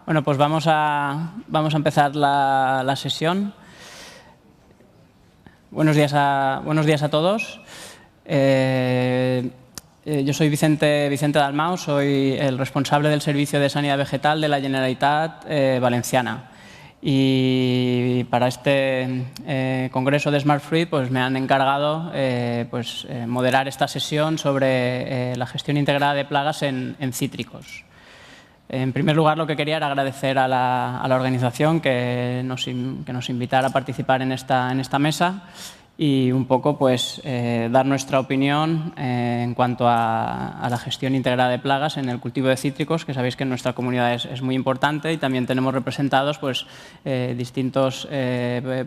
Bueno, pues vamos a empezar la sesión. Buenos días a todos. Yo soy Vicente Dalmau, soy el responsable del Servicio de Sanidad Vegetal de la Generalitat Valenciana. Y para este congreso de Smart Fruit pues me han encargado moderar esta sesión sobre la gestión integrada de plagas en cítricos. En primer lugar, lo que quería era agradecer a la organización que nos invitara a participar en esta mesa y un poco dar nuestra opinión en cuanto a la gestión integrada de plagas en el cultivo de cítricos, que sabéis que en nuestra comunidad es muy importante, y también tenemos representados distintos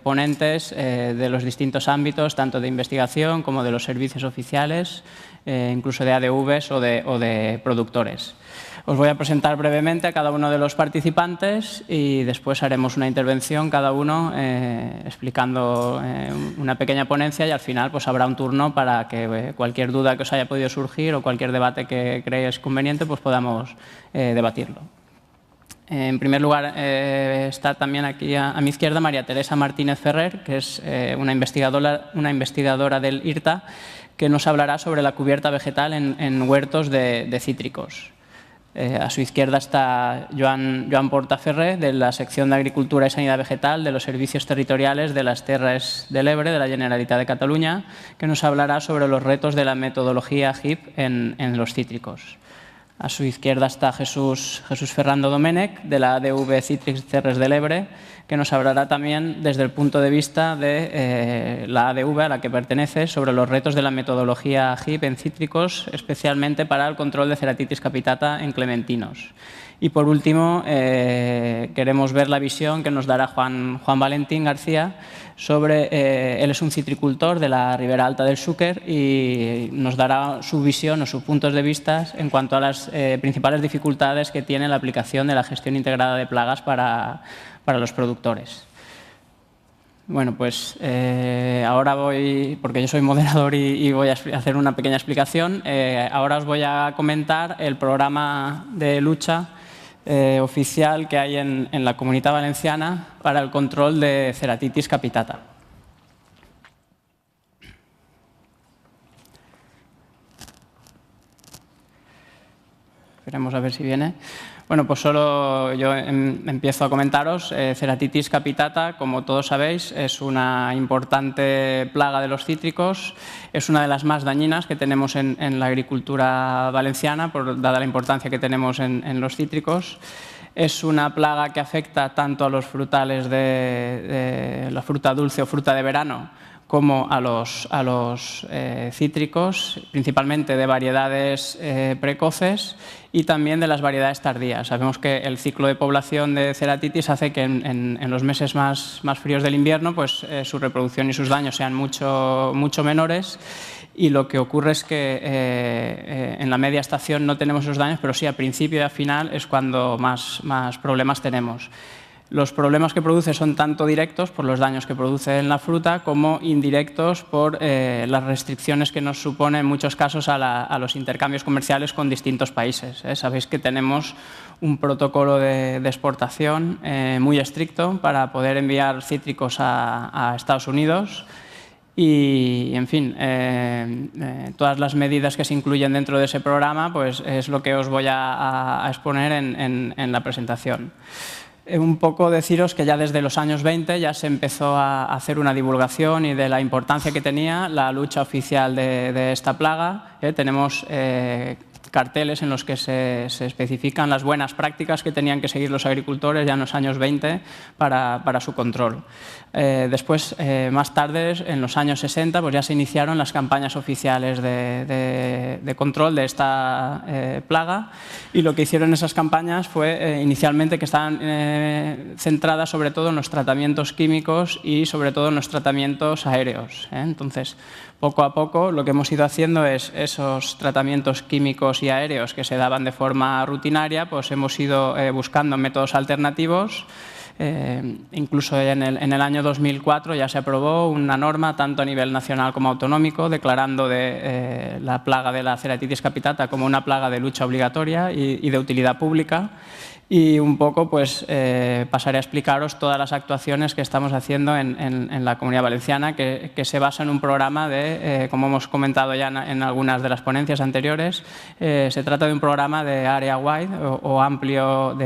ponentes de los distintos ámbitos, tanto de investigación como de los servicios oficiales, incluso de ADVs o de productores. Os voy a presentar brevemente a cada uno de los participantes y después haremos una intervención cada uno explicando una pequeña ponencia, y al final habrá un turno para que cualquier duda que os haya podido surgir o cualquier debate que creáis conveniente podamos debatirlo. En primer lugar, está también aquí a mi izquierda María Teresa Martínez Ferrer, que es una investigadora del IRTA, que nos hablará sobre la cubierta vegetal en huertos de cítricos. A su izquierda está Joan Portaferrer, de la sección de Agricultura y Sanidad Vegetal de los Servicios Territoriales de las Terres de l'Ebre de la Generalitat de Cataluña, que nos hablará sobre los retos de la metodología HIP en los cítricos. A su izquierda está Jesús Ferrando Domènech, de la ADV Cítrics Terres de l'Ebre, que nos hablará también desde el punto de vista de la ADV a la que pertenece sobre los retos de la metodología HIP en cítricos, especialmente para el control de Ceratitis capitata en clementinos. Y por último, queremos ver la visión que nos dará Juan Valentín García sobre, él es un citricultor de la Ribera Alta del Xúquer, y nos dará su visión o sus puntos de vista en cuanto a las principales dificultades que tiene la aplicación de la gestión integrada de plagas para los productores. Bueno, ahora porque yo soy moderador y voy a hacer una pequeña explicación. Ahora os voy a comentar el programa de lucha oficial que hay en la Comunitat Valenciana para el control de Ceratitis capitata. Esperemos a ver si viene. Bueno, solo yo empiezo a comentaros. Ceratitis capitata, como todos sabéis, es una importante plaga de los cítricos. Es una de las más dañinas que tenemos en la agricultura valenciana, dada la importancia que tenemos en los cítricos. Es una plaga que afecta tanto a los frutales de la fruta dulce o fruta de verano, como a los cítricos, principalmente de variedades precoces y también de las variedades tardías. Sabemos que el ciclo de población de Ceratitis hace que en los meses más fríos del invierno su reproducción y sus daños sean mucho menores, y lo que ocurre es que en la media estación no tenemos esos daños, pero sí a principio y a final es cuando más problemas tenemos. Los problemas que produce son tanto directos por los daños que produce en la fruta, como indirectos por las restricciones que nos supone en muchos casos a los intercambios comerciales con distintos países. Sabéis que tenemos un protocolo de exportación muy estricto para poder enviar cítricos a Estados Unidos. Y, en fin, todas las medidas que se incluyen dentro de ese programa es lo que os voy a exponer en la presentación. Un poco deciros que ya desde los años 20 ya se empezó a hacer una divulgación y de la importancia que tenía la lucha oficial de esta plaga. Tenemos carteles en los que se especifican las buenas prácticas que tenían que seguir los agricultores ya en los años 20 para su control. Después, más tarde, en los años 60, ya se iniciaron las campañas oficiales de control de esta plaga, y lo que hicieron esas campañas fue inicialmente que estaban centradas sobre todo en los tratamientos químicos y sobre todo en los tratamientos aéreos. Entonces, poco a poco lo que hemos ido haciendo es esos tratamientos químicos y aéreos que se daban de forma rutinaria, hemos ido buscando métodos alternativos. Incluso en el año 2004 ya se aprobó una norma tanto a nivel nacional como autonómico declarando la plaga de la Ceratitis capitata como una plaga de lucha obligatoria y de utilidad pública. Y un poco pues, pasaré a explicaros todas las actuaciones que estamos haciendo en la Comunidad Valenciana, que se basa en un programa de, como hemos comentado ya en algunas de las ponencias anteriores, se trata de un programa de area wide o amplio,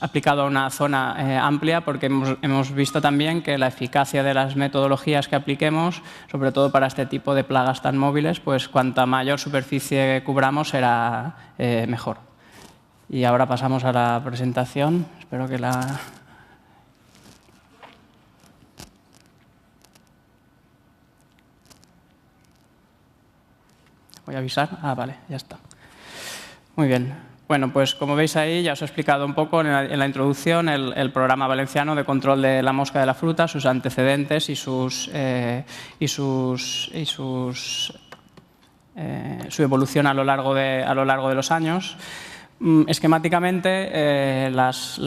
aplicado a una zona amplia, porque hemos visto también que la eficacia de las metodologías que apliquemos, sobre todo para este tipo de plagas tan móviles, pues cuanta mayor superficie cubramos será mejor. Y ahora pasamos a la presentación. Espero que la... ¿Voy a avisar? Ah, vale, ya está. Muy bien. Bueno, pues como veis ahí, ya os he explicado un poco en la introducción el programa valenciano de control de la mosca de la fruta, sus antecedentes y su evolución a lo largo de los años. Esquemáticamente, las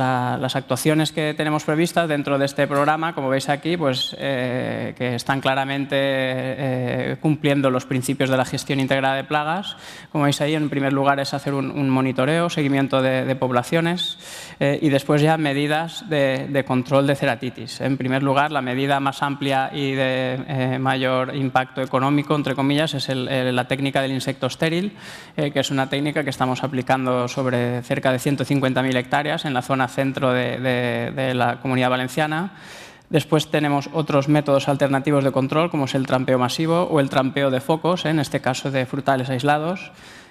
actuaciones que tenemos previstas dentro de este programa, como veis aquí, pues, que están claramente cumpliendo los principios de la gestión integrada de plagas. Como veis ahí, en primer lugar es hacer un monitoreo, seguimiento de poblaciones y después ya medidas de control de ceratitis. En primer lugar, la medida más amplia y de mayor impacto económico, entre comillas, es la técnica del insecto estéril, que es una técnica que estamos aplicando sobre cerca de 150.000 hectáreas en la zona centro de la Comunidad Valenciana. Después tenemos otros métodos alternativos de control, como es el trampeo masivo o el trampeo de focos, en este caso de frutales aislados.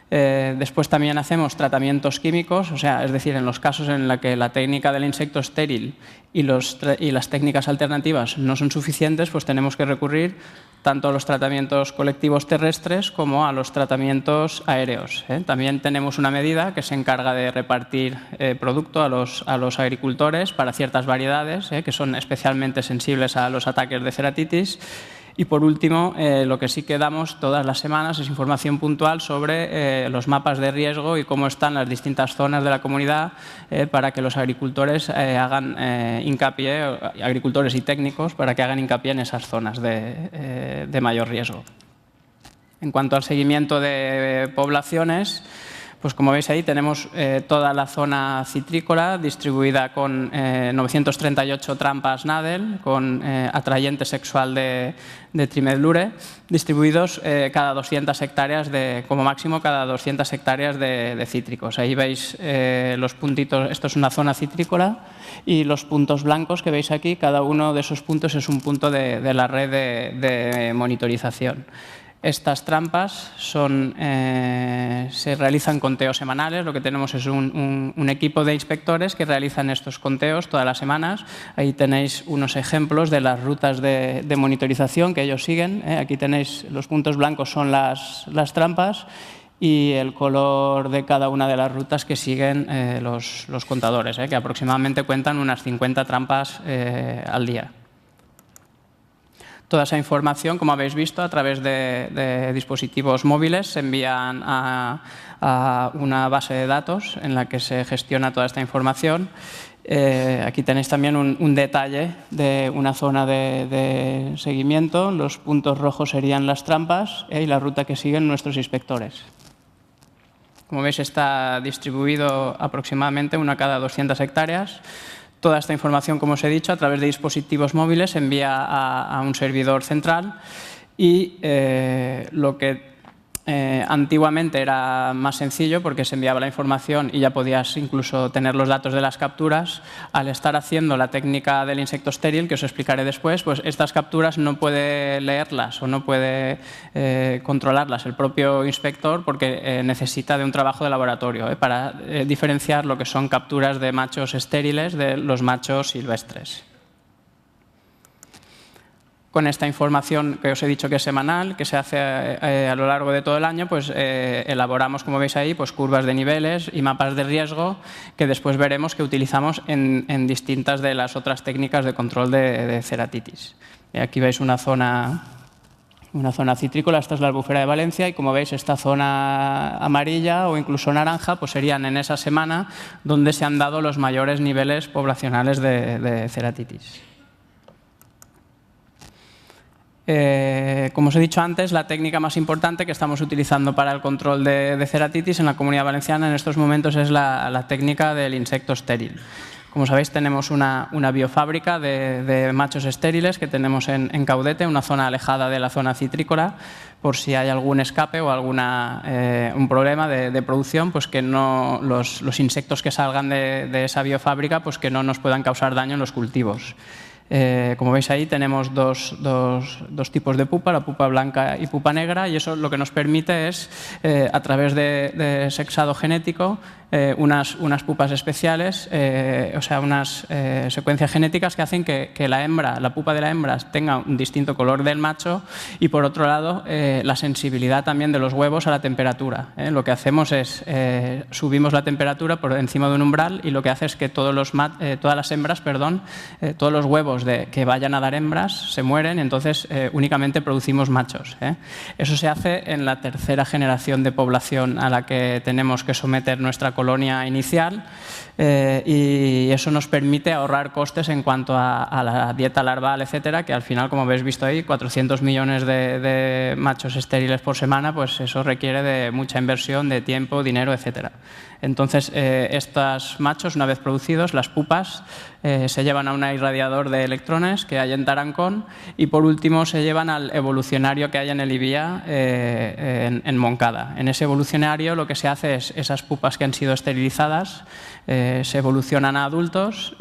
Después también hacemos tratamientos químicos, o sea, es decir, en los casos en los que la técnica del insecto estéril y las técnicas alternativas no son suficientes, pues tenemos que recurrir tanto a los tratamientos colectivos terrestres como a los tratamientos aéreos. También tenemos una medida que se encarga de repartir producto a los agricultores para ciertas variedades que son especialmente sensibles a los ataques de ceratitis. Y por último, lo que sí que damos todas las semanas es información puntual sobre los mapas de riesgo y cómo están las distintas zonas de la comunidad para que los agricultores hagan hincapié, agricultores y técnicos, para que hagan hincapié en esas zonas de mayor riesgo. En cuanto al seguimiento de poblaciones, pues como veis ahí tenemos toda la zona citrícola distribuida con 938 trampas Nadel con atrayente sexual de Trimedlure, distribuidos cada 200 hectáreas, como máximo cada 200 hectáreas de cítricos. Ahí veis los puntitos, esto es una zona citrícola, y los puntos blancos que veis aquí, cada uno de esos puntos es un punto de la red de monitorización. Estas trampas se realizan conteos semanales. Lo que tenemos es un equipo de inspectores que realizan estos conteos todas las semanas. Ahí tenéis unos ejemplos de las rutas de monitorización que ellos siguen. Aquí tenéis los puntos blancos, son las trampas, y el color de cada una de las rutas que siguen los contadores, que aproximadamente cuentan unas 50 trampas al día. Toda esa información, como habéis visto, a través de dispositivos móviles se envían a una base de datos en la que se gestiona toda esta información. Aquí tenéis también un detalle de una zona de seguimiento. Los puntos rojos serían las trampas y la ruta que siguen nuestros inspectores. Como veis, está distribuido aproximadamente una cada 200 hectáreas. Toda esta información, como os he dicho, a través de dispositivos móviles se envía a un servidor central y lo que antiguamente era más sencillo porque se enviaba la información y ya podías incluso tener los datos de las capturas, al estar haciendo la técnica del insecto estéril, que os explicaré después, pues estas capturas no puede leerlas o no puede controlarlas el propio inspector porque necesita de un trabajo de laboratorio para diferenciar lo que son capturas de machos estériles de los machos silvestres. Con esta información que os he dicho que es semanal, que se hace a lo largo de todo el año, pues elaboramos, como veis ahí, pues curvas de niveles y mapas de riesgo que después veremos que utilizamos en distintas de las otras técnicas de control de ceratitis. Aquí veis una zona citrícola, esta es la albufera de Valencia, y como veis esta zona amarilla o incluso naranja pues serían en esa semana donde se han dado los mayores niveles poblacionales de ceratitis. Como os he dicho antes, la técnica más importante que estamos utilizando para el control de ceratitis en la Comunidad Valenciana en estos momentos es la técnica del insecto estéril. Como sabéis, tenemos una biofábrica de machos estériles que tenemos en Caudete, una zona alejada de la zona citrícola, por si hay algún escape o un problema de producción, pues que no, los insectos que salgan de esa biofábrica pues que no nos puedan causar daño en los cultivos. Como veis ahí tenemos dos tipos de pupa, la pupa blanca y pupa negra, y eso lo que nos permite es, a través de sexado genético, unas pupas especiales, o sea, unas secuencias genéticas que hacen que la pupa de la hembra tenga un distinto color del macho y, por otro lado, la sensibilidad también de los huevos a la temperatura. Lo que hacemos es subimos la temperatura por encima de un umbral y lo que hace es que todas las hembras, todos los huevos que vayan a dar hembras se mueren, y entonces únicamente producimos machos. Eso se hace en la tercera generación de población a la que tenemos que someter nuestra colonia inicial, y eso nos permite ahorrar costes en cuanto a la dieta larval, etcétera, que al final, como habéis visto ahí, 400 millones de machos estériles por semana, pues eso requiere de mucha inversión de tiempo, dinero, etcétera. Entonces, estos machos, una vez producidos, las pupas, se llevan a un irradiador de electrones que hay en Tarancón, y por último se llevan al evolucionario que hay en el IBIA en Moncada. En ese evolucionario lo que se hace es esas pupas que han sido esterilizadas se evolucionan a adultos,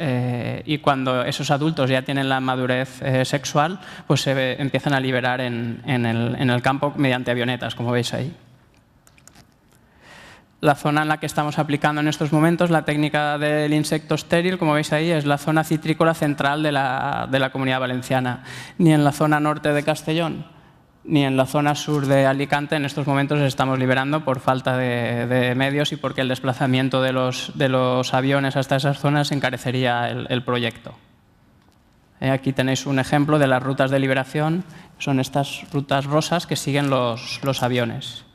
y cuando esos adultos ya tienen la madurez sexual, pues se empiezan a liberar en el campo mediante avionetas, como veis ahí. La zona en la que estamos aplicando en estos momentos la técnica del insecto estéril, como veis ahí, es la zona citrícola central de la Comunidad Valenciana. Ni en la zona norte de Castellón ni en la zona sur de Alicante en estos momentos estamos liberando por falta de medios y porque el desplazamiento de los aviones hasta esas zonas encarecería el proyecto. Aquí tenéis un ejemplo de las rutas de liberación. Son estas rutas rosas que siguen los aviones.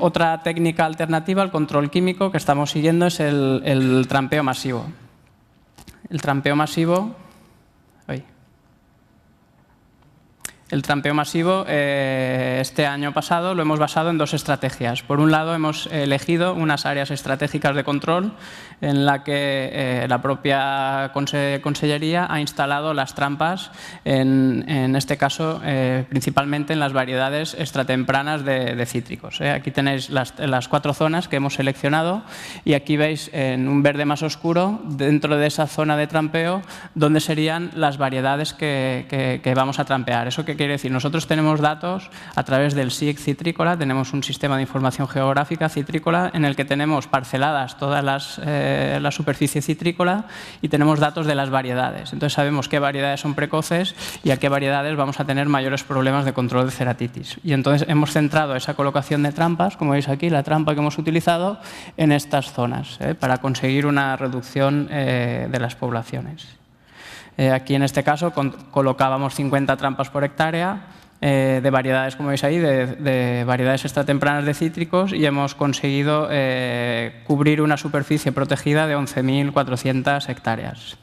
Otra técnica alternativa al control químico que estamos siguiendo es el trampeo masivo. El trampeo masivo este año pasado lo hemos basado en dos estrategias. Por un lado, hemos elegido unas áreas estratégicas de control en la que la propia Consellería ha instalado las trampas, en este caso principalmente en las variedades extratempranas de cítricos. Aquí tenéis las 4 zonas que hemos seleccionado, y aquí veis en un verde más oscuro, dentro de esa zona de trampeo, donde serían las variedades que vamos a trampear. ¿Eso qué quiere decir? Nosotros tenemos datos a través del SIG citrícola, tenemos un sistema de información geográfica citrícola en el que tenemos parceladas toda la superficie citrícola y tenemos datos de las variedades. Entonces sabemos qué variedades son precoces y a qué variedades vamos a tener mayores problemas de control de ceratitis. Y entonces hemos centrado esa colocación de trampas, como veis aquí, la trampa que hemos utilizado, en estas zonas, para conseguir una reducción de las poblaciones. Aquí en este caso colocábamos 50 trampas por hectárea de variedades, como veis ahí, de variedades extratempranas de cítricos, y hemos conseguido cubrir una superficie protegida de 11.400 hectáreas.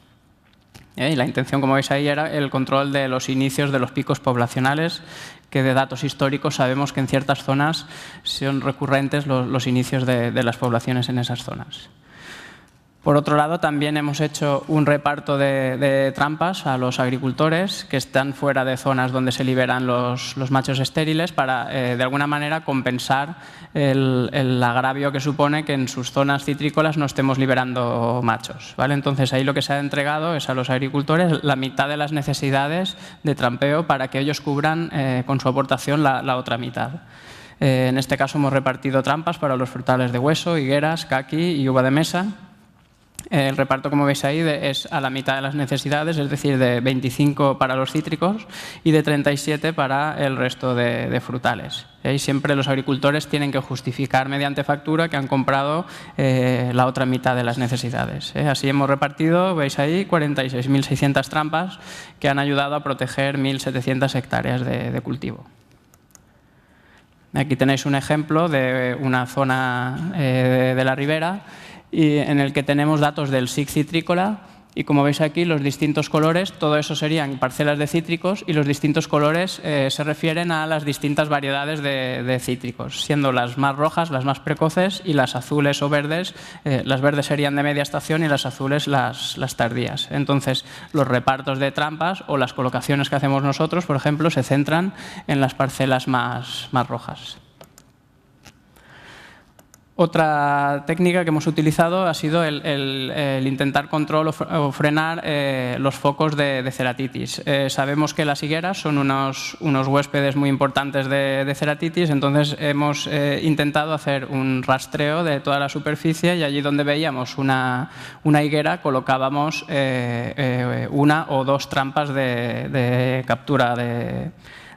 Y la intención, como veis ahí, era el control de los inicios de los picos poblacionales, que de datos históricos sabemos que en ciertas zonas son recurrentes los inicios de las poblaciones en esas zonas. Por otro lado, también hemos hecho un reparto de trampas a los agricultores que están fuera de zonas donde se liberan los machos estériles, para, de alguna manera, compensar el agravio que supone que en sus zonas citrícolas no estemos liberando machos, ¿vale? Entonces, ahí lo que se ha entregado es a los agricultores la mitad de las necesidades de trampeo para que ellos cubran con su aportación la otra mitad. En este caso, hemos repartido trampas para los frutales de hueso, higueras, caqui y uva de mesa. El reparto, como veis ahí, es a la mitad de las necesidades, es decir, de 25 para los cítricos y de 37 para el resto de frutales. Y siempre los agricultores tienen que justificar mediante factura que han comprado la otra mitad de las necesidades. Así hemos repartido, veis ahí, 46.600 trampas que han ayudado a proteger 1.700 hectáreas de cultivo. Aquí tenéis un ejemplo de una zona de la ribera, y en el que tenemos datos del SIG citrícola Y como veis aquí, los distintos colores, todo eso serían parcelas de cítricos y los distintos colores se refieren a las distintas variedades de cítricos, siendo las más rojas las más precoces y las azules o verdes, las verdes serían de media estación y las azules las tardías. Entonces, los repartos de trampas o las colocaciones que hacemos nosotros, por ejemplo, se centran en las parcelas más rojas. Otra técnica que hemos utilizado ha sido el intentar controlar o frenar los focos de ceratitis. Sabemos que las higueras son unos huéspedes muy importantes de ceratitis, entonces hemos intentado hacer un rastreo de toda la superficie y allí donde veíamos una higuera colocábamos una o dos trampas de captura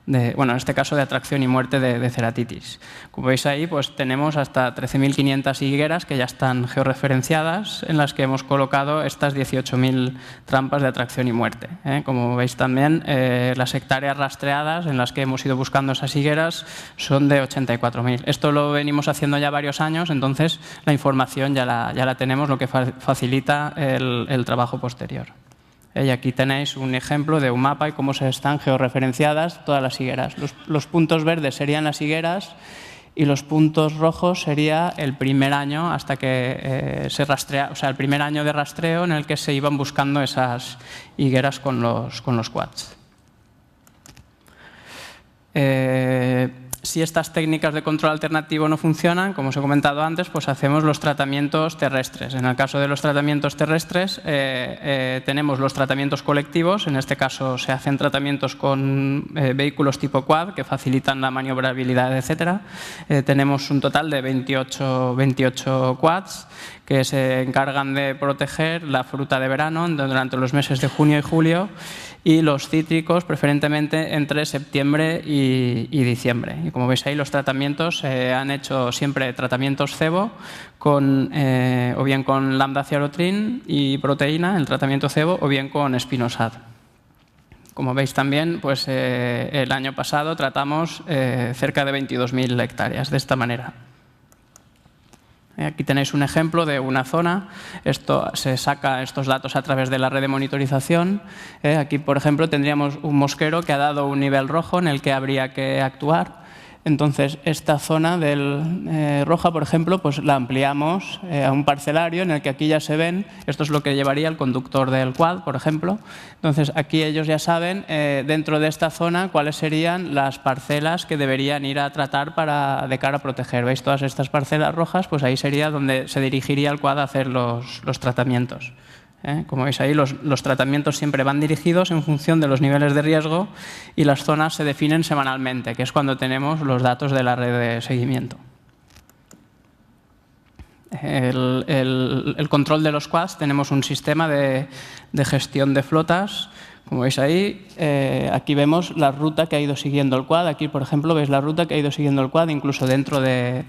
bueno, en este caso de atracción y muerte de ceratitis. Como veis ahí, pues tenemos hasta 13.500 higueras que ya están georreferenciadas, en las que hemos colocado estas 18.000 trampas de atracción y muerte. Como veis también, las hectáreas rastreadas en las que hemos ido buscando esas higueras son de 84.000. Esto lo venimos haciendo ya varios años, entonces la información ya la tenemos, lo que facilita el trabajo posterior. Y aquí tenéis un ejemplo de un mapa y cómo se están georreferenciadas todas las higueras. Los puntos verdes serían las higueras y los puntos rojos sería el primer año hasta que se rastrea, o sea, el primer año de rastreo en el que se iban buscando esas higueras con los quads. Si estas técnicas de control alternativo no funcionan, como os he comentado antes, pues hacemos los tratamientos terrestres. En el caso de los tratamientos terrestres, tenemos los tratamientos colectivos. En este caso, se hacen tratamientos con vehículos tipo quad que facilitan la maniobrabilidad, etc. Tenemos un total de 28 quads que se encargan de proteger la fruta de verano durante los meses de junio y julio y los cítricos preferentemente entre septiembre y diciembre. Y como veis ahí, los tratamientos se han hecho siempre tratamientos cebo o bien con lambda-cyarotrin y proteína, el tratamiento cebo, o bien con espinosad. Como veis también, pues el año pasado tratamos cerca de 22.000 hectáreas de esta manera. Aquí tenéis un ejemplo de una zona. Se saca estos datos a través de la red de monitorización. Aquí, por ejemplo, tendríamos un mosquero que ha dado un nivel rojo en el que habría que actuar. Entonces, esta zona roja, por ejemplo, pues la ampliamos a un parcelario en el que aquí ya se ven, esto es lo que llevaría el conductor del quad, por ejemplo. Entonces, aquí ellos ya saben, dentro de esta zona, cuáles serían las parcelas que deberían ir a tratar de cara a proteger. ¿Veis todas estas parcelas rojas? Pues ahí sería donde se dirigiría el quad a hacer los tratamientos. Como veis ahí, los tratamientos siempre van dirigidos en función de los niveles de riesgo y las zonas se definen semanalmente, que es cuando tenemos los datos de la red de seguimiento. El control de los quads, tenemos un sistema de gestión de flotas. Como veis ahí, aquí vemos la ruta que ha ido siguiendo el quad. Aquí, por ejemplo, veis la ruta que ha ido siguiendo el quad, incluso dentro de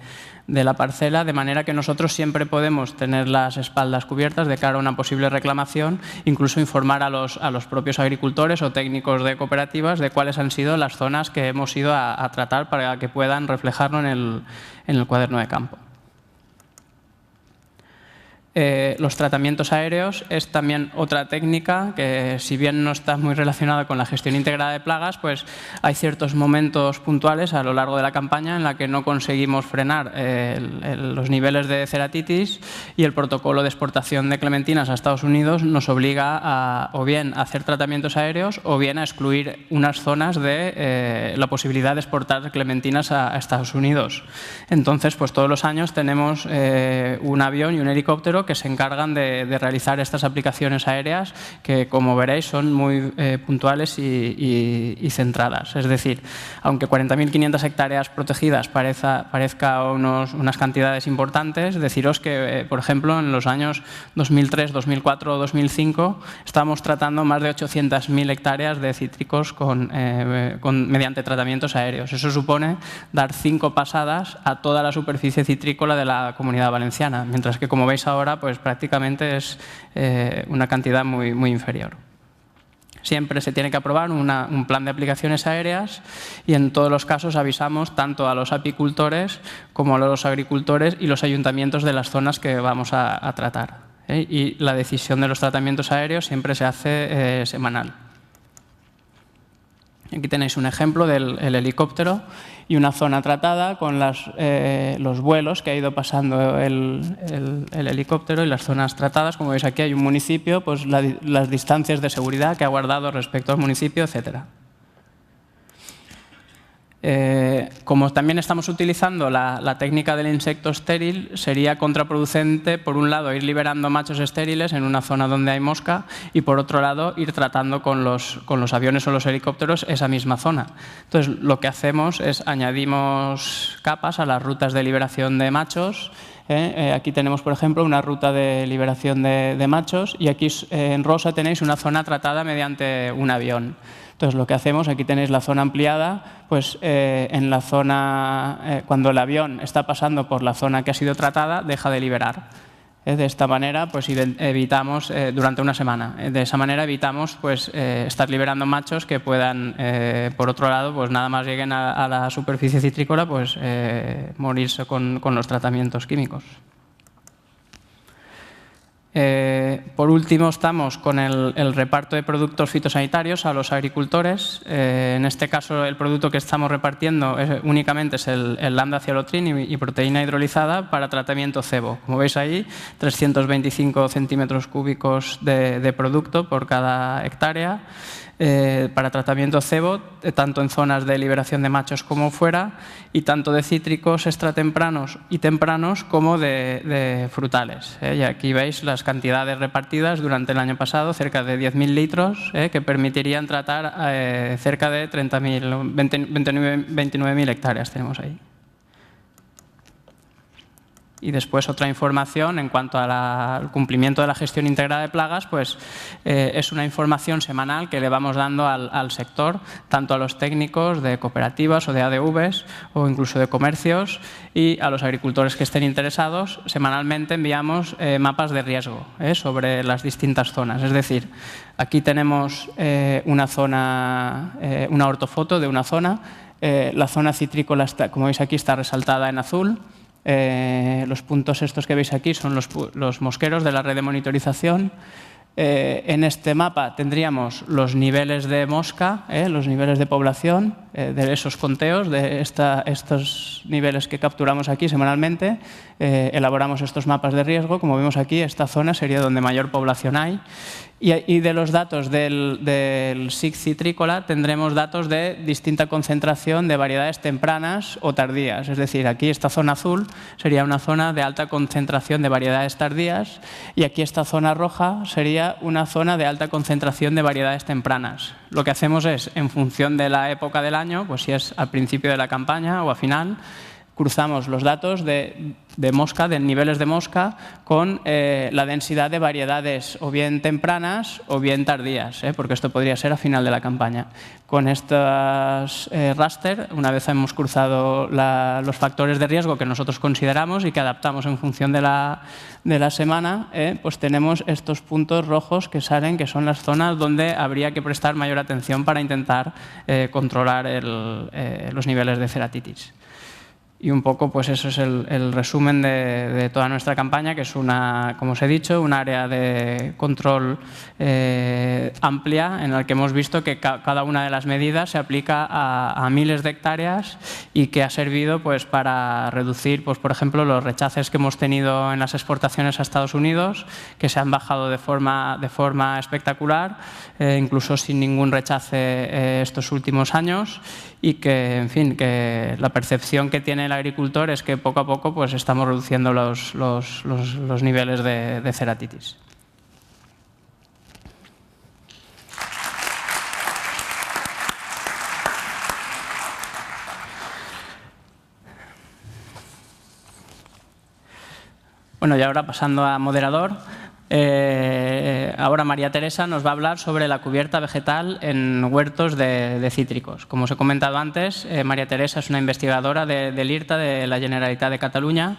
la parcela, de manera que nosotros siempre podemos tener las espaldas cubiertas de cara a una posible reclamación, incluso informar a los propios agricultores o técnicos de cooperativas de cuáles han sido las zonas que hemos ido a tratar para que puedan reflejarlo en el cuaderno de campo. Los tratamientos aéreos es también otra técnica que, si bien no está muy relacionada con la gestión integrada de plagas, pues hay ciertos momentos puntuales a lo largo de la campaña en la que no conseguimos frenar los niveles de ceratitis y el protocolo de exportación de clementinas a Estados Unidos nos obliga o bien a hacer tratamientos aéreos o bien a excluir unas zonas de la posibilidad de exportar clementinas a Estados Unidos. Entonces, pues todos los años tenemos un avión y un helicóptero que se encargan de realizar estas aplicaciones aéreas que, como veréis, son muy puntuales y centradas. Es decir, aunque 40.500 hectáreas protegidas parezca unas cantidades importantes, deciros que, por ejemplo, en los años 2003, 2004 o 2005 estábamos tratando más de 800.000 hectáreas de cítricos mediante tratamientos aéreos. Eso supone dar 5 pasadas a toda la superficie citrícola de la Comunidad Valenciana, mientras que, como veis ahora, pues prácticamente es una cantidad muy inferior. Siempre se tiene que aprobar un plan de aplicaciones aéreas y en todos los casos avisamos tanto a los apicultores como a los agricultores y los ayuntamientos de las zonas que vamos a tratar. Y la decisión de los tratamientos aéreos siempre se hace semanal. Aquí tenéis un ejemplo del helicóptero y una zona tratada con los vuelos que ha ido pasando el helicóptero y las zonas tratadas. Como veis aquí hay un municipio, pues las distancias de seguridad que ha guardado respecto al municipio, etcétera. Como también estamos utilizando la técnica del insecto estéril, sería contraproducente, por un lado, ir liberando machos estériles en una zona donde hay mosca y, por otro lado, ir tratando con los aviones o los helicópteros esa misma zona. Entonces, lo que hacemos es añadimos capas a las rutas de liberación de machos. Aquí tenemos, por ejemplo, una ruta de liberación de machos y aquí en rosa tenéis una zona tratada mediante un avión. Entonces, lo que hacemos, aquí tenéis la zona ampliada, pues en la zona, cuando el avión está pasando por la zona que ha sido tratada, deja de liberar. De esta manera, pues evitamos, durante una semana, de esa manera evitamos pues, estar liberando machos que puedan, por otro lado, pues nada más lleguen a la superficie citrícola, pues morirse con los tratamientos químicos. Por último, estamos con el reparto de productos fitosanitarios a los agricultores. En este caso, el producto que estamos repartiendo únicamente es el lambda-cialotrin y proteína hidrolizada para tratamiento cebo. Como veis ahí, 325 centímetros cúbicos de producto por cada hectárea. Para tratamiento cebo, tanto en zonas de liberación de machos como fuera, y tanto de cítricos extratempranos y tempranos como de frutales. Y aquí veis las cantidades repartidas durante el año pasado, cerca de 10.000 litros, que permitirían tratar cerca de 29.000 hectáreas tenemos ahí. Y después otra información en cuanto al cumplimiento de la gestión integrada de plagas, pues es una información semanal que le vamos dando al sector, tanto a los técnicos de cooperativas o de ADVs o incluso de comercios y a los agricultores que estén interesados. Semanalmente enviamos mapas de riesgo sobre las distintas zonas. Es decir, aquí tenemos una ortofoto de una zona. La zona citrícola, como veis aquí, está resaltada en azul. Los puntos estos que veis aquí son los mosqueros de la red de monitorización. En este mapa tendríamos los niveles de mosca, los niveles de población, de esos conteos, de estos niveles que capturamos aquí semanalmente. Elaboramos estos mapas de riesgo. Como vemos aquí, esta zona sería donde mayor población hay. Y de los datos del SIC citrícola tendremos datos de distinta concentración de variedades tempranas o tardías. Es decir, aquí esta zona azul sería una zona de alta concentración de variedades tardías y aquí esta zona roja sería una zona de alta concentración de variedades tempranas. Lo que hacemos es, en función de la época del año, pues si es al principio de la campaña o a final, cruzamos los datos de mosca, de niveles de mosca, con la densidad de variedades o bien tempranas o bien tardías, porque esto podría ser a final de la campaña. Con estos raster, una vez hemos cruzado los factores de riesgo que nosotros consideramos y que adaptamos en función de la semana, pues tenemos estos puntos rojos que salen, que son las zonas donde habría que prestar mayor atención para intentar controlar los niveles de ceratitis. Y un poco, pues eso es el resumen de toda nuestra campaña, que es como os he dicho, un área de control amplia en la que hemos visto que cada una de las medidas se aplica a miles de hectáreas y que ha servido pues, para reducir, pues, por ejemplo, los rechaces que hemos tenido en las exportaciones a Estados Unidos, que se han bajado de forma espectacular, incluso sin ningún rechace estos últimos años, y que, en fin, que la percepción que tiene el agricultor es que poco a poco pues, estamos reduciendo los niveles de ceratitis. Bueno, y ahora pasando a moderador. Ahora María Teresa nos va a hablar sobre la cubierta vegetal en huertos de cítricos. Como os he comentado antes, María Teresa es una investigadora del IRTA, de la Generalitat de Cataluña,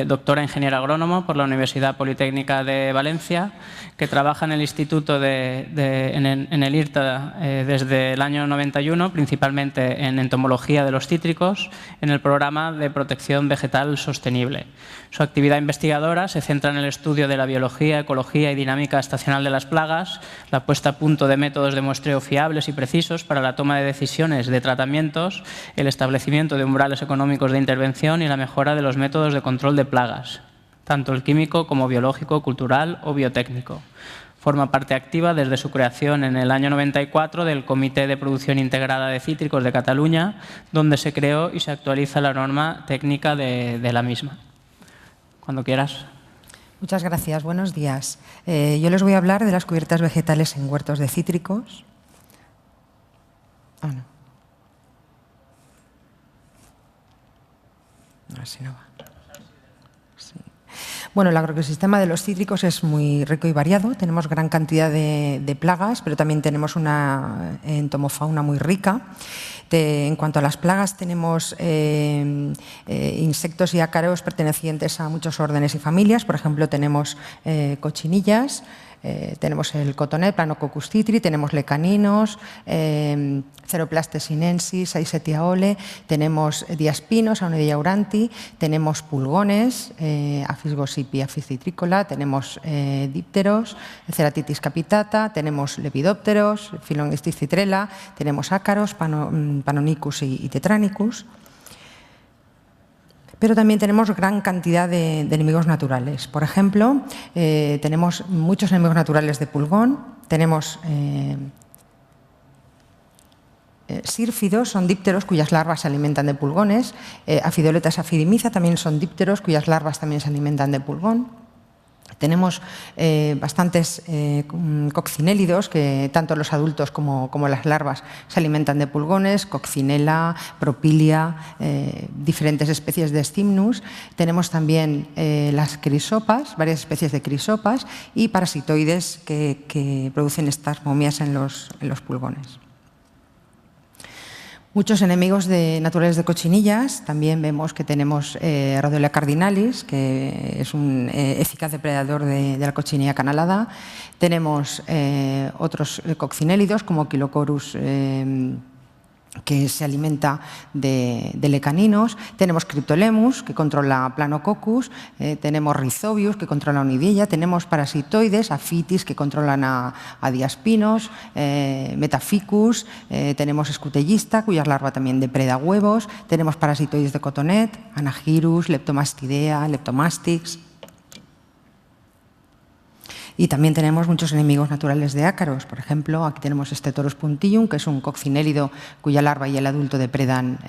doctora ingeniera agrónomo por la Universidad Politécnica de Valencia, que trabaja en el Instituto en el IRTA desde el año 91, principalmente en entomología de los cítricos, en el programa de protección vegetal sostenible. Su actividad investigadora se centra en el estudio de la biología, ecología y dinámica estacional de las plagas, la puesta a punto de métodos de muestreo fiables y precisos para la toma de decisiones de tratamientos, el establecimiento de umbrales económicos de intervención y la mejora de los métodos de control de plagas, tanto el químico como biológico, cultural o biotécnico. Forma parte activa desde su creación en el año 94 del Comité de Producción Integrada de Cítricos de Cataluña, donde se creó y se actualiza la norma técnica de la misma. Cuando quieras. Muchas gracias. Buenos días. Yo les voy a hablar de las cubiertas vegetales en huertos de cítricos. No. A ver si no va. Sí. Bueno, el agroecosistema de los cítricos es muy rico y variado. Tenemos gran cantidad de plagas, pero también tenemos una entomofauna muy rica. En cuanto a las plagas, tenemos insectos y ácaros pertenecientes a muchos órdenes y familias. Por ejemplo, tenemos cochinillas, tenemos el cotonet, Planococcus citri, tenemos lecaninos, Ceroplastes sinensis, Aisetia ole, tenemos diaspinos, Aonidia auranti, tenemos pulgones, Aphis gossypi, Aphis citricola, tenemos dípteros, Ceratitis capitata, tenemos lepidópteros, Phyllogestis citrella, tenemos ácaros, Panonicus y Tetranicus. Pero también tenemos gran cantidad de enemigos naturales. Por ejemplo, tenemos muchos enemigos naturales de pulgón, tenemos sírfidos, son dípteros cuyas larvas se alimentan de pulgones, Aphidoletas aphidimiza también son dípteros cuyas larvas también se alimentan de pulgón. Tenemos bastantes coccinélidos, que tanto los adultos como las larvas se alimentan de pulgones, coccinela, propilia, diferentes especies de Stymnus. Tenemos también las crisopas, varias especies de crisopas y parasitoides que producen estas momias en los pulgones. Muchos enemigos naturales de cochinillas. También vemos que tenemos Rhodeola cardinalis, que es un eficaz depredador de la cochinilla canalada. Tenemos otros coccinélidos como Chilocorus, que se alimenta de lecaninos. Tenemos Cryptolemus, que controla Planococcus. Tenemos Rhizobius, que controla Onidilla. Tenemos parasitoides, Aphytis, que controlan a diaspinos, Metaficus. Tenemos Scutellista, cuyas larvas también depreda huevos. Tenemos parasitoides de cotonet, Anagyrus, Leptomastidea, Leptomastix. Y también tenemos muchos enemigos naturales de ácaros. Por ejemplo, aquí tenemos Stetorus puntillum, que es un coccinélido cuya larva y el adulto depredan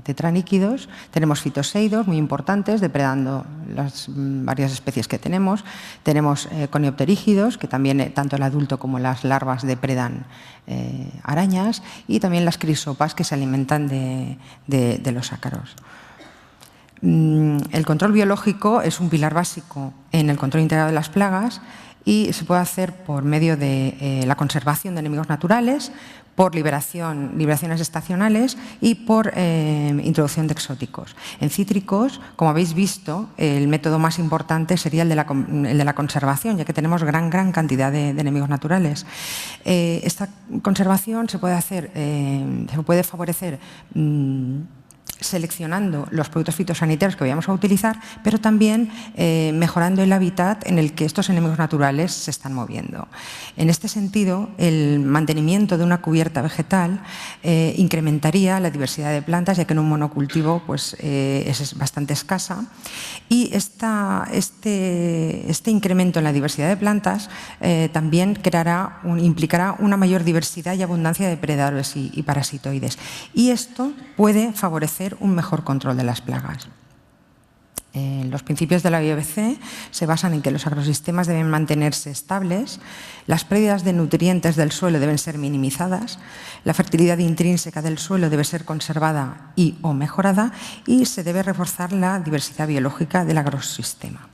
tetraníquidos. Tenemos fitoseidos muy importantes, depredando las varias especies que tenemos. Tenemos coniopterígidos, que también tanto el adulto como las larvas depredan arañas. Y también las crisopas, que se alimentan de los ácaros. El control biológico es un pilar básico en el control integrado de las plagas y se puede hacer por medio de la conservación de enemigos naturales, por liberaciones estacionales y por introducción de exóticos. En cítricos, como habéis visto, el método más importante sería el de la conservación, ya que tenemos gran cantidad de enemigos naturales. Esta conservación se puede hacer, se puede favorecer seleccionando los productos fitosanitarios que vayamos a utilizar, pero también mejorando el hábitat en el que estos enemigos naturales se están moviendo. En este sentido, el mantenimiento de una cubierta vegetal incrementaría la diversidad de plantas, ya que en un monocultivo pues, es bastante escasa, y este incremento en la diversidad de plantas también implicará una mayor diversidad y abundancia de depredadores y parasitoides, y esto puede favorecer un mejor control de las plagas. Los principios de la IBC se basan en que los agrosistemas deben mantenerse estables, las pérdidas de nutrientes del suelo deben ser minimizadas, la fertilidad intrínseca del suelo debe ser conservada o mejorada y se debe reforzar la diversidad biológica del agrosistema.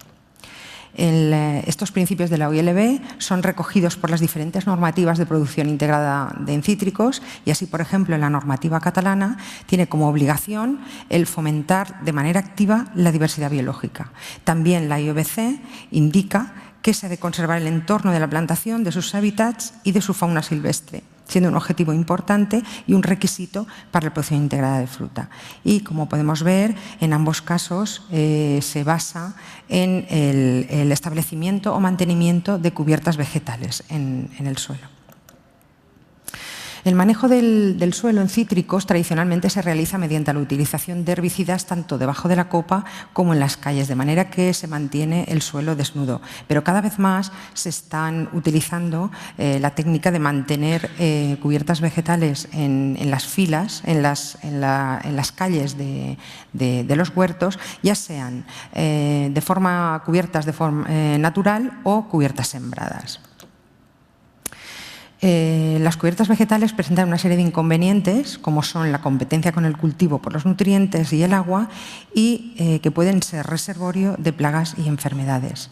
Estos principios de la OILB son recogidos por las diferentes normativas de producción integrada en cítricos y así, por ejemplo, en la normativa catalana tiene como obligación el fomentar de manera activa la diversidad biológica. También la IOBC indica que se ha de conservar el entorno de la plantación, de sus hábitats y de su fauna silvestre, siendo un objetivo importante y un requisito para la producción integrada de fruta. Y, como podemos ver, en ambos casos se basa en el establecimiento o mantenimiento de cubiertas vegetales en el suelo. El manejo del suelo en cítricos tradicionalmente se realiza mediante la utilización de herbicidas tanto debajo de la copa como en las calles, de manera que se mantiene el suelo desnudo. Pero cada vez más se están utilizando la técnica de mantener cubiertas vegetales en las filas, en las calles de los huertos, ya sean cubiertas de forma natural o cubiertas sembradas. Las cubiertas vegetales presentan una serie de inconvenientes, como son la competencia con el cultivo por los nutrientes y el agua, y que pueden ser reservorio de plagas y enfermedades.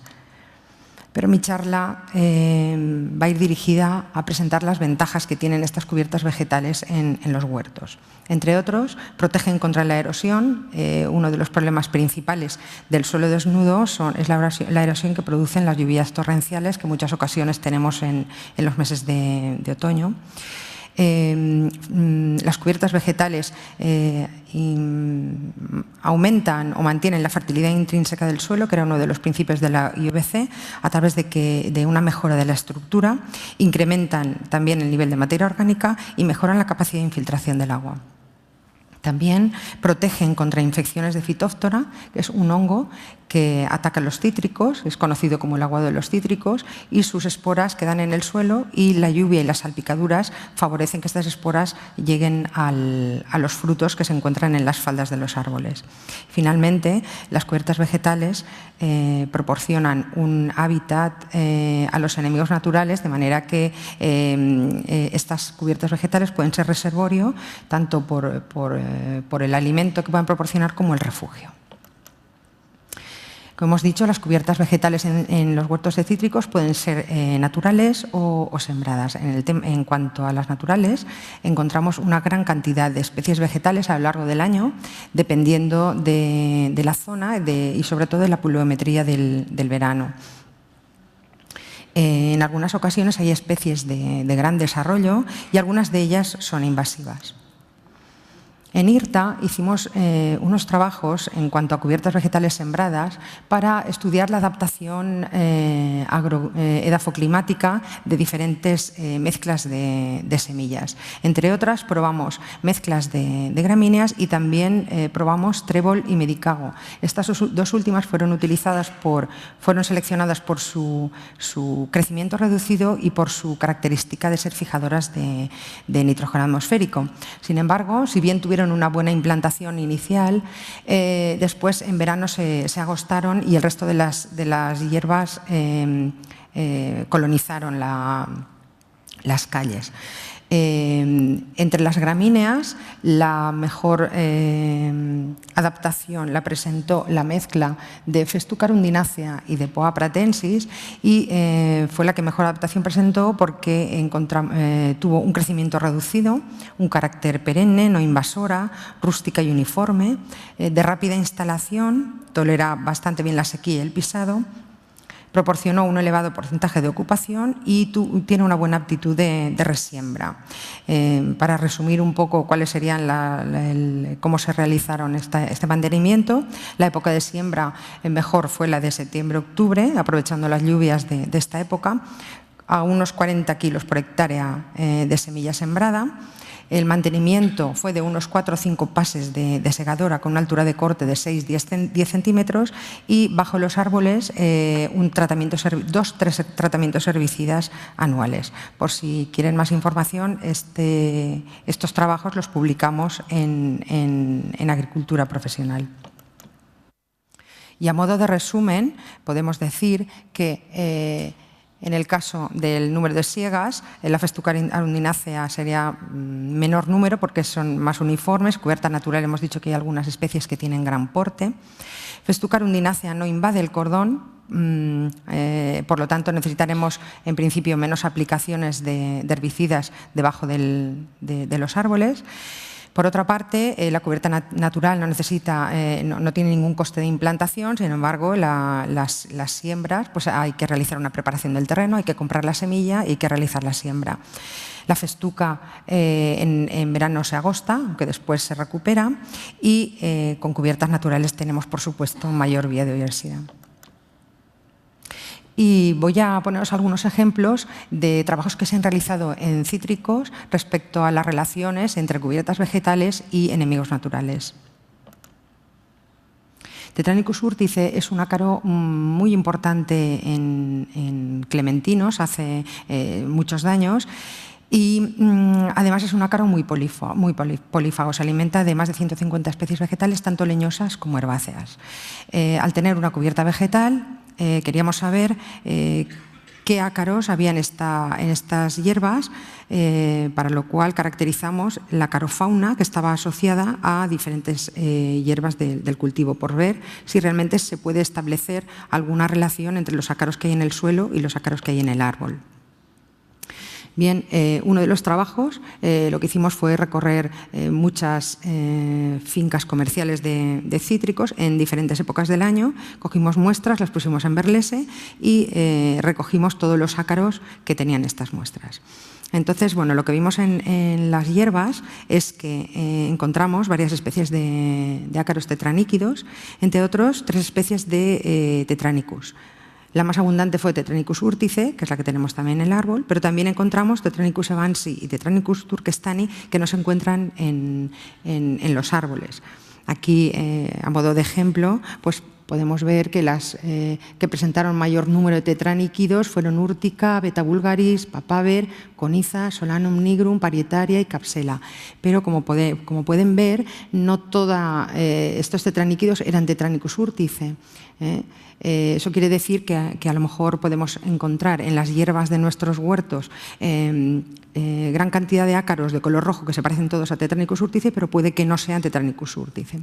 Pero mi charla va a ir dirigida a presentar las ventajas que tienen estas cubiertas vegetales en los huertos. Entre otros, protegen contra la erosión. Uno de los problemas principales del suelo desnudo es la erosión que producen las lluvias torrenciales que en muchas ocasiones tenemos en los meses de otoño. Las cubiertas vegetales aumentan o mantienen la fertilidad intrínseca del suelo, que era uno de los principios de la IOBC, a través de una mejora de la estructura, incrementan también el nivel de materia orgánica y mejoran la capacidad de infiltración del agua. También protegen contra infecciones de Phytophthora, que es un hongo que ataca los cítricos, es conocido como el aguado de los cítricos, y sus esporas quedan en el suelo y la lluvia y las salpicaduras favorecen que estas esporas lleguen a los frutos que se encuentran en las faldas de los árboles. Finalmente, las cubiertas vegetales proporcionan un hábitat a los enemigos naturales, de manera que estas cubiertas vegetales pueden ser reservorio tanto por el alimento que puedan proporcionar como el refugio. Como hemos dicho, las cubiertas vegetales en los huertos de cítricos pueden ser naturales o sembradas. En cuanto a las naturales, encontramos una gran cantidad de especies vegetales a lo largo del año, dependiendo de la zona y sobre todo de la pluviometría del verano. En algunas ocasiones hay especies de gran desarrollo y algunas de ellas son invasivas. En IRTA hicimos unos trabajos en cuanto a cubiertas vegetales sembradas para estudiar la adaptación edafoclimática de diferentes mezclas de semillas. Entre otras, probamos mezclas de gramíneas y también probamos trébol y medicago. Estas dos últimas fueron seleccionadas por su crecimiento reducido y por su característica de ser fijadoras de nitrógeno atmosférico. Sin embargo, si bien tuvieron una buena implantación inicial, después en verano se agostaron y el resto de las hierbas colonizaron las calles. Entre las gramíneas, la mejor adaptación la presentó la mezcla de Festuca arundinacea y de Poa pratensis y fue la que mejor adaptación presentó porque tuvo un crecimiento reducido, un carácter perenne, no invasora, rústica y uniforme, de rápida instalación, tolera bastante bien la sequía y el pisado, proporcionó un elevado porcentaje de ocupación y tiene una buena aptitud de resiembra. Para resumir un poco cuáles serían cómo se realizaron este mantenimiento, la época de siembra mejor fue la de septiembre-octubre, aprovechando las lluvias de esta época, a unos 40 kilos por hectárea de semilla sembrada. El mantenimiento fue de unos 4 o 5 pases de segadora con una altura de corte de 6-10 centímetros y bajo los árboles 2-3 tratamientos herbicidas anuales. Por si quieren más información, estos trabajos los publicamos en Agricultura Profesional. Y a modo de resumen, podemos decir que en el caso del número de siegas, la Festuca arundinacea sería menor número porque son más uniformes. Cubierta natural, hemos dicho que hay algunas especies que tienen gran porte. Festuca arundinacea no invade el cordón, por lo tanto necesitaremos en principio menos aplicaciones de herbicidas debajo de los árboles. Por otra parte, la cubierta natural no tiene ningún coste de implantación, sin embargo, las siembras, pues hay que realizar una preparación del terreno, hay que comprar la semilla y hay que realizar la siembra. La festuca en verano se agosta, aunque después se recupera, y con cubiertas naturales tenemos, por supuesto, mayor biodiversidad. Y voy a poneros algunos ejemplos de trabajos que se han realizado en cítricos respecto a las relaciones entre cubiertas vegetales y enemigos naturales. Tetranicus urtice es un ácaro muy importante en clementinos hace muchos años. Y además es un ácaro muy polífago, se alimenta de más de 150 especies vegetales, tanto leñosas como herbáceas. Al tener una cubierta vegetal, queríamos saber qué ácaros había en estas hierbas, para lo cual caracterizamos la carofauna que estaba asociada a diferentes hierbas del cultivo, por ver si realmente se puede establecer alguna relación entre los ácaros que hay en el suelo y los ácaros que hay en el árbol. Bien, uno de los trabajos lo que hicimos fue recorrer muchas fincas comerciales de cítricos en diferentes épocas del año, cogimos muestras, las pusimos en Berlese y recogimos todos los ácaros que tenían estas muestras. Entonces, bueno, lo que vimos en las hierbas es que encontramos varias especies de ácaros tetraníquidos, entre otros 3 especies de Tetranicus. La más abundante fue Tetranicus urtice, que es la que tenemos también en el árbol, pero también encontramos Tetranicus evansi y Tetranicus turkestani, que no se encuentran en los árboles. Aquí, a modo de ejemplo, pues podemos ver que las que presentaron mayor número de tetraníquidos fueron Urtica, Beta vulgaris, Papaver, Coniza, Solanum nigrum, Parietaria y Capsela. Pero como pueden ver, no todos estos tetraníquidos eran Tetranicus urtice. Eso quiere decir que a lo mejor podemos encontrar en las hierbas de nuestros huertos gran cantidad de ácaros de color rojo que se parecen todos a Tetranicus urtice, pero puede que no sean Tetranicus urtice.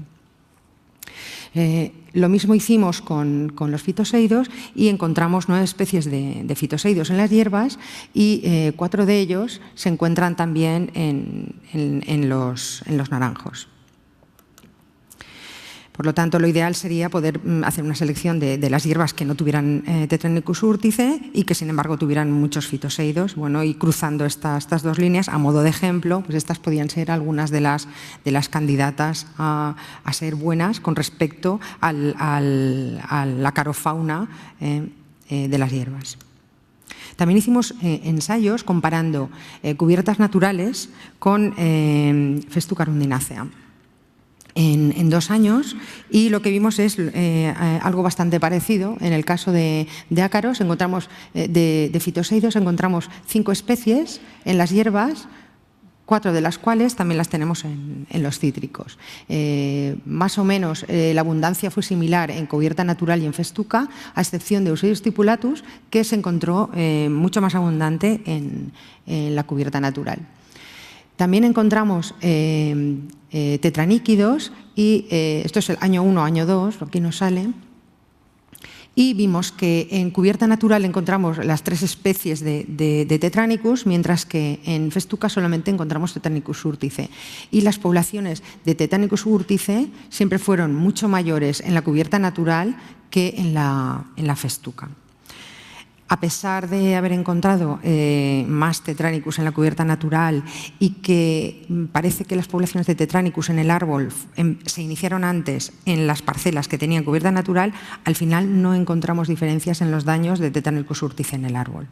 Lo mismo hicimos con los fitoseidos y encontramos 9 especies de fitoseidos en las hierbas y 4 de ellos se encuentran también en los naranjos. Por lo tanto, lo ideal sería poder hacer una selección de las hierbas que no tuvieran Tetranicus urtice y que, sin embargo, tuvieran muchos fitoseidos. Bueno, y cruzando estas 2 líneas, a modo de ejemplo, pues estas podían ser algunas de las candidatas a ser buenas con respecto a la carofauna de las hierbas. También hicimos ensayos comparando cubiertas naturales con Festuca arundinacea. En 2 años, y lo que vimos es algo bastante parecido. En el caso de ácaros, de fitoseidos, encontramos 5 especies en las hierbas, 4 de las cuales también las tenemos en los cítricos. Más o menos la abundancia fue similar en cubierta natural y en festuca, a excepción de Eusebio stipulatus, que se encontró mucho más abundante en la cubierta natural. También encontramos tetraníquidos, y esto es el año 1, año 2, aquí nos sale, y vimos que en cubierta natural encontramos las 3 especies de Tetranicus, mientras que en festuca solamente encontramos Tetranicus urtice. Y las poblaciones de Tetranicus urtice siempre fueron mucho mayores en la cubierta natural que en la festuca. A pesar de haber encontrado más Tetranicus en la cubierta natural y que parece que las poblaciones de Tetranicus en el árbol se iniciaron antes en las parcelas que tenían cubierta natural, al final no encontramos diferencias en los daños de Tetranicus urtice en el árbol.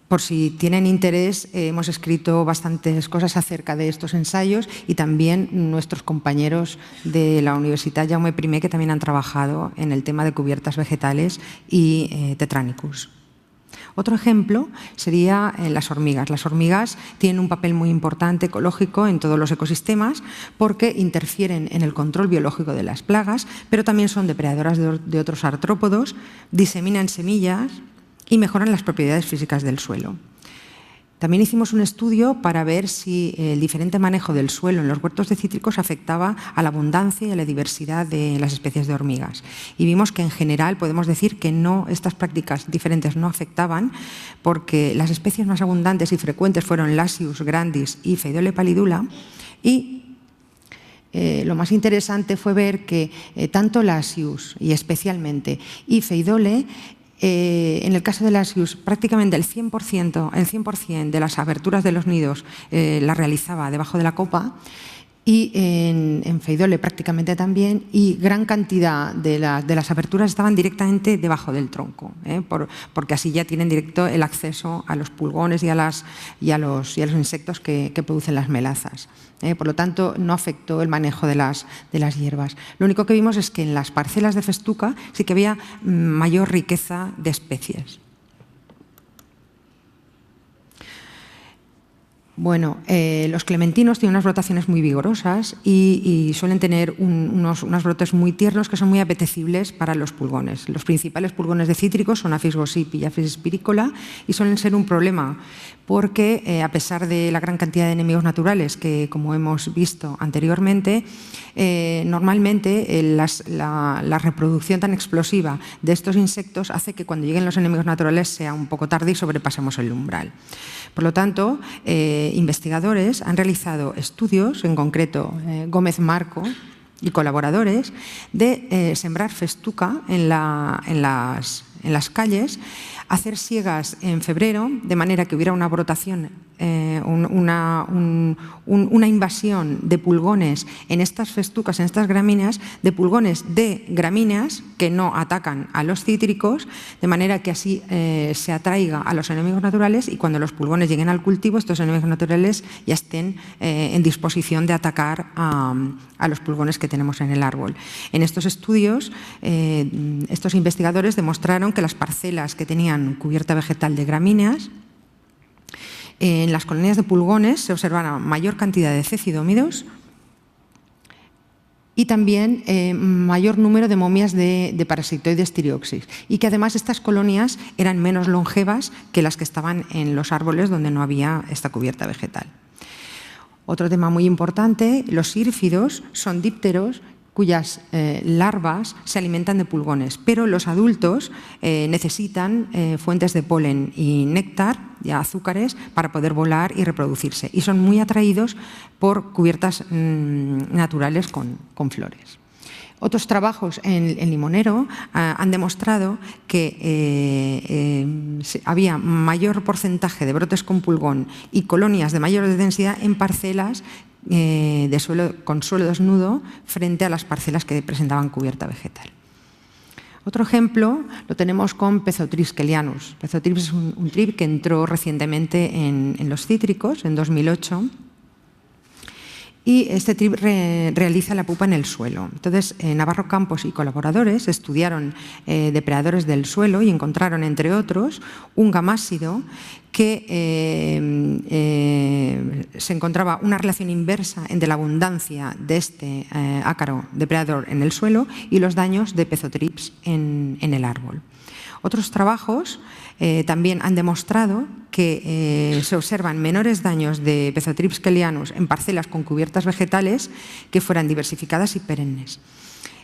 Por si tienen interés, hemos escrito bastantes cosas acerca de estos ensayos y también nuestros compañeros de la Universitat Jaume I, que también han trabajado en el tema de cubiertas vegetales y Tetranicus. Otro ejemplo sería las hormigas. Las hormigas tienen un papel muy importante ecológico en todos los ecosistemas porque interfieren en el control biológico de las plagas, pero también son depredadoras de otros artrópodos, diseminan semillas y mejoran las propiedades físicas del suelo. También hicimos un estudio para ver si el diferente manejo del suelo en los huertos de cítricos afectaba a la abundancia y a la diversidad de las especies de hormigas. Y vimos que en general podemos decir que no, estas prácticas diferentes no afectaban, porque las especies más abundantes y frecuentes fueron Lasius grandis y Pheidole pallidula, y lo más interesante fue ver que tanto Lasius y especialmente y Pheidole, en el caso de Lasius, prácticamente el 100% de las aberturas de los nidos las realizaba debajo de la copa, y en Pheidole prácticamente también, y gran cantidad de las aberturas estaban directamente debajo del tronco, porque así ya tienen directo el acceso a los pulgones y a los insectos que producen las melazas. Por lo tanto, no afectó el manejo de las hierbas. Lo único que vimos es que en las parcelas de festuca sí que había mayor riqueza de especies. Bueno, los clementinos tienen unas brotaciones muy vigorosas y suelen tener unos brotes muy tiernos que son muy apetecibles para los pulgones. Los principales pulgones de cítricos son Aphis gossypii y Aphis spiricola, y suelen ser un problema porque, a pesar de la gran cantidad de enemigos naturales que, como hemos visto anteriormente, normalmente la reproducción tan explosiva de estos insectos hace que cuando lleguen los enemigos naturales sea un poco tarde y sobrepasemos el umbral. Por lo tanto, investigadores han realizado estudios, en concreto Gómez Marco y colaboradores, de sembrar festuca en las calles, hacer siegas en febrero, de manera que hubiera una brotación, una invasión de pulgones en estas festucas, en estas gramíneas, de pulgones de gramíneas que no atacan a los cítricos, de manera que así se atraiga a los enemigos naturales, y cuando los pulgones lleguen al cultivo, estos enemigos naturales ya estén en disposición de atacar a los pulgones que tenemos en el árbol. En estos estudios, estos investigadores demostraron que las parcelas que tenían cubierta vegetal de gramíneas, en las colonias de pulgones se observaba mayor cantidad de cecidómidos y también mayor número de momias de Parasitoides thyreoxis, y que además estas colonias eran menos longevas que las que estaban en los árboles donde no había esta cubierta vegetal. Otro tema muy importante: los sírfidos son dípteros cuyas larvas se alimentan de pulgones, pero los adultos necesitan fuentes de polen y néctar, y azúcares, para poder volar y reproducirse, y son muy atraídos por cubiertas naturales con flores. Otros trabajos en limonero han demostrado que había mayor porcentaje de brotes con pulgón y colonias de mayor densidad en parcelas con suelo desnudo frente a las parcelas que presentaban cubierta vegetal. Otro ejemplo lo tenemos con Pezothrips kellianus. Pezothrips es un trip que entró recientemente en los cítricos, en 2008, y este trip realiza la pupa en el suelo. Entonces, Navarro Campos y colaboradores estudiaron depredadores del suelo y encontraron, entre otros, un gamásido que se encontraba una relación inversa entre la abundancia de este ácaro depredador en el suelo y los daños de Pezothrips en el árbol. Otros trabajos también han demostrado que se observan menores daños de Pezothrips kellianus en parcelas con cubiertas vegetales que fueran diversificadas y perennes.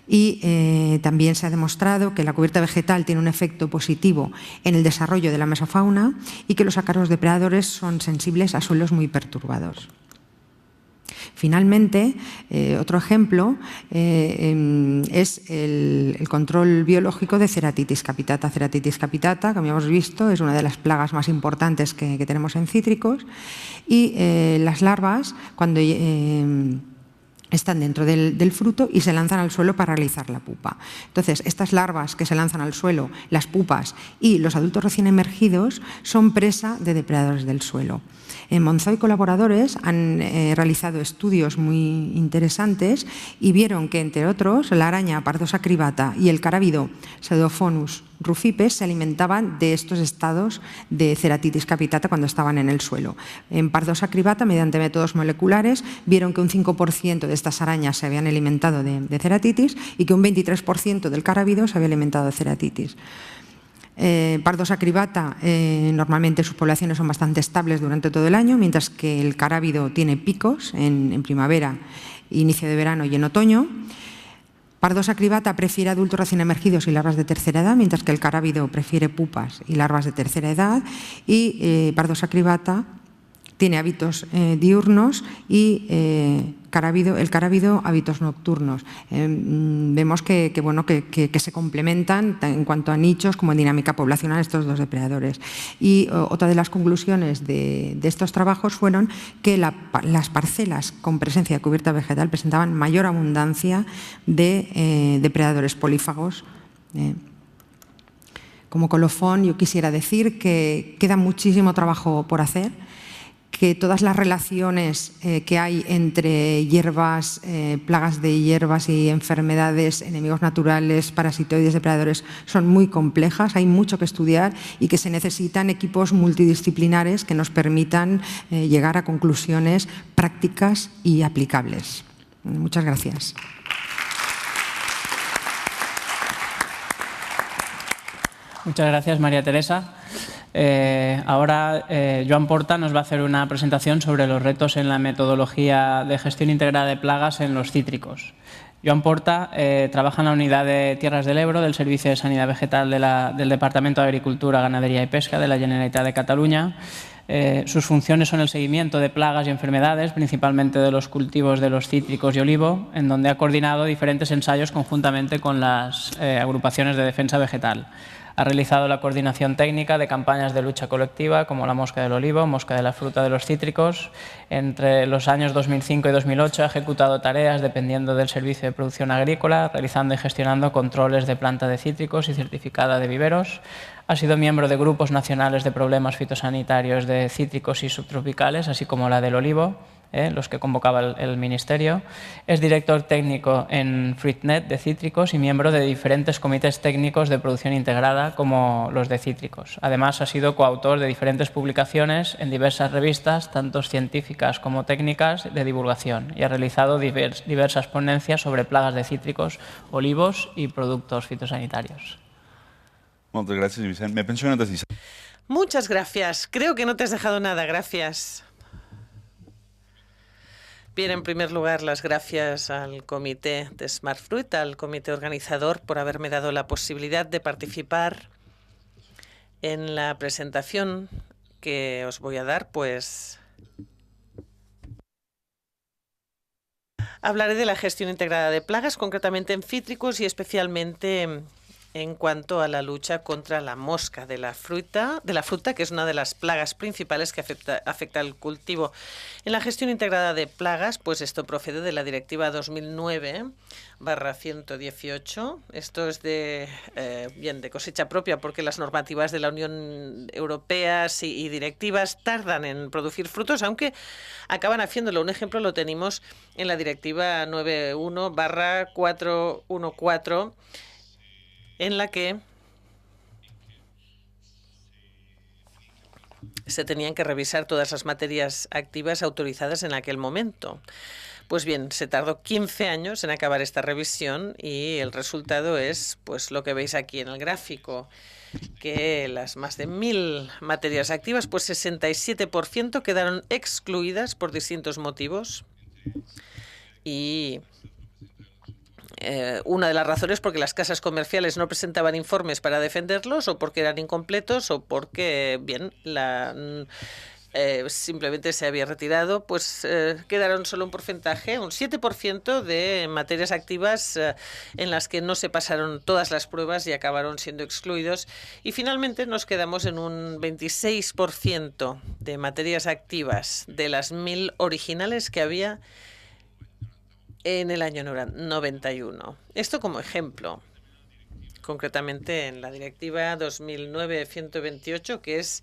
Y también se ha demostrado que la cubierta vegetal tiene un efecto positivo en el desarrollo de la mesofauna y que los ácaros depredadores son sensibles a suelos muy perturbados. Finalmente, otro ejemplo es el control biológico de Ceratitis capitata. Ceratitis capitata, como hemos visto, es una de las plagas más importantes que tenemos en cítricos, y las larvas, cuando están dentro del fruto y se lanzan al suelo para realizar la pupa. Entonces, estas larvas que se lanzan al suelo, las pupas y los adultos recién emergidos son presa de depredadores del suelo. Monzó y colaboradores han realizado estudios muy interesantes y vieron que, entre otros, la araña Pardosa cribata y el carábido Pseudophonus rufipes se alimentaban de estos estados de Ceratitis capitata cuando estaban en el suelo. En Pardosa cribata, mediante métodos moleculares, vieron que un 5% de estas arañas se habían alimentado de ceratitis y que un 23% del carábido se había alimentado de ceratitis. Pardosa cribata, normalmente sus poblaciones son bastante estables durante todo el año, mientras que el carábido tiene picos en primavera, inicio de verano y en otoño. Pardosa cribata prefiere adultos recién emergidos y larvas de tercera edad, mientras que el carábido prefiere pupas y larvas de tercera edad. Y Pardosa cribata tiene hábitos diurnos y el carábido hábitos nocturnos. Vemos que se complementan en cuanto a nichos como en dinámica poblacional estos dos depredadores. Y otra de las conclusiones de estos trabajos fueron que las parcelas con presencia de cubierta vegetal presentaban mayor abundancia de depredadores polífagos. Como colofón, yo quisiera decir que queda muchísimo trabajo por hacer, que todas las relaciones que hay entre hierbas, plagas de hierbas y enfermedades, enemigos naturales, parasitoides, depredadores, son muy complejas, hay mucho que estudiar y que se necesitan equipos multidisciplinares que nos permitan llegar a conclusiones prácticas y aplicables. Muchas gracias. Muchas gracias, María Teresa. Ahora Joan Porta nos va a hacer una presentación sobre los retos en la metodología de gestión integrada de plagas en los cítricos. Joan Porta trabaja en la unidad de Tierras del Ebro del Servicio de Sanidad Vegetal del Departamento de Agricultura, Ganadería y Pesca de la Generalitat de Cataluña. Sus funciones son el seguimiento de plagas y enfermedades, principalmente de los cultivos de los cítricos y olivo, en donde ha coordinado diferentes ensayos conjuntamente con las agrupaciones de defensa vegetal. Ha realizado la coordinación técnica de campañas de lucha colectiva como la mosca del olivo, mosca de la fruta de los cítricos. Entre los años 2005 y 2008 ha ejecutado tareas dependiendo del Servicio de Producción Agrícola, realizando y gestionando controles de planta de cítricos y certificada de viveros. Ha sido miembro de grupos nacionales de problemas fitosanitarios de cítricos y subtropicales, así como la del olivo, los que convocaba el Ministerio. Es director técnico en FruitNet de cítricos y miembro de diferentes comités técnicos de producción integrada como los de cítricos. Además, ha sido coautor de diferentes publicaciones en diversas revistas, tanto científicas como técnicas de divulgación, y ha realizado diversas ponencias sobre plagas de cítricos, olivos y productos fitosanitarios. Muchas gracias, Vicente. Me penso una decisión. Muchas gracias. Creo que no te has dejado nada. Gracias. Bien, en primer lugar, las gracias al comité de Smart Fruit, al comité organizador, por haberme dado la posibilidad de participar en la presentación que os voy a dar. Pues hablaré de la gestión integrada de plagas, concretamente en cítricos y especialmente en cuanto a la lucha contra la mosca de la fruta, que es una de las plagas principales que afecta al cultivo. En la gestión integrada de plagas, pues esto procede de la Directiva 2009/118. Esto es de cosecha propia, porque las normativas de la Unión Europea y directivas tardan en producir frutos, aunque acaban haciéndolo. Un ejemplo lo tenemos en la Directiva 91/414, en la que se tenían que revisar todas las materias activas autorizadas en aquel momento. Pues bien, se tardó 15 años en acabar esta revisión y el resultado es pues lo que veis aquí en el gráfico, que las más de 1000 materias activas, pues 67% quedaron excluidas por distintos motivos. Y una de las razones porque las casas comerciales no presentaban informes para defenderlos, o porque eran incompletos, o porque simplemente se había retirado, pues quedaron solo un porcentaje, un 7% de materias activas en las que no se pasaron todas las pruebas y acabaron siendo excluidos. Y finalmente nos quedamos en un 26% de materias activas de las 1000 originales que había en el año 91. Esto como ejemplo. Concretamente en la Directiva 2009/128, que es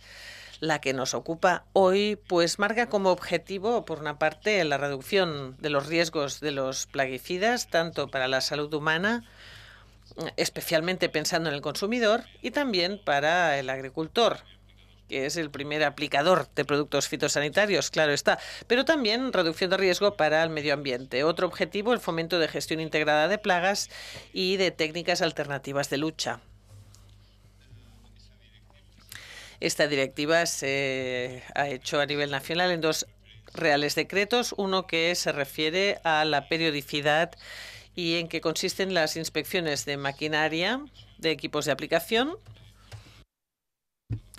la que nos ocupa hoy, pues marca como objetivo, por una parte, la reducción de los riesgos de los plaguicidas, tanto para la salud humana, especialmente pensando en el consumidor, y también para el agricultor, que es el primer aplicador de productos fitosanitarios, claro está, pero también reducción de riesgo para el medio ambiente. Otro objetivo, el fomento de gestión integrada de plagas y de técnicas alternativas de lucha. Esta directiva se ha hecho a nivel nacional en 2 reales decretos, uno que se refiere a la periodicidad y en qué consisten las inspecciones de maquinaria, de equipos de aplicación,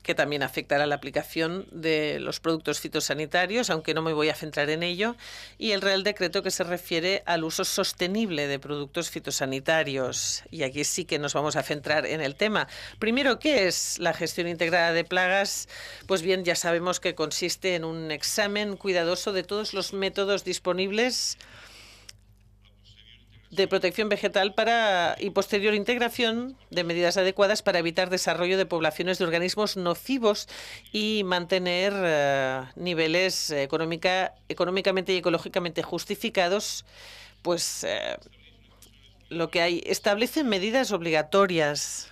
que también afectará la aplicación de los productos fitosanitarios, aunque no me voy a centrar en ello, y el Real Decreto que se refiere al uso sostenible de productos fitosanitarios. Y aquí sí que nos vamos a centrar en el tema. Primero, ¿qué es la gestión integrada de plagas? Pues bien, ya sabemos que consiste en un examen cuidadoso de todos los métodos disponibles de protección vegetal y posterior integración de medidas adecuadas para evitar desarrollo de poblaciones de organismos nocivos y mantener niveles económicamente y ecológicamente justificados. Pues lo que hay establece medidas obligatorias.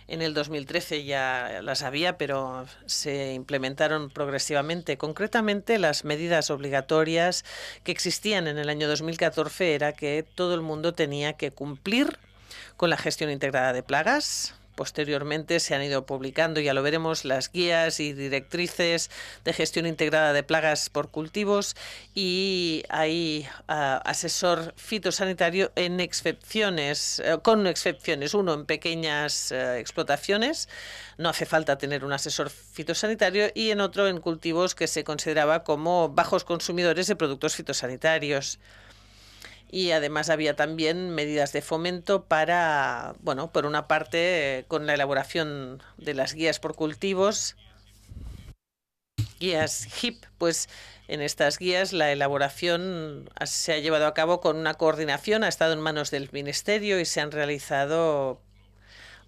En el 2013 ya las había, pero se implementaron progresivamente. Concretamente, las medidas obligatorias que existían en el año 2014 era que todo el mundo tenía que cumplir con la gestión integrada de plagas. Posteriormente se han ido publicando, ya lo veremos, las guías y directrices de gestión integrada de plagas por cultivos, y hay asesor fitosanitario en excepciones, con excepciones. Uno, en pequeñas explotaciones, no hace falta tener un asesor fitosanitario, y en otro, en cultivos que se consideraba como bajos consumidores de productos fitosanitarios. Y además había también medidas de fomento para, bueno, por una parte, con la elaboración de las guías por cultivos, guías HIP, pues en estas guías la elaboración se ha llevado a cabo con una coordinación, ha estado en manos del Ministerio y se han realizado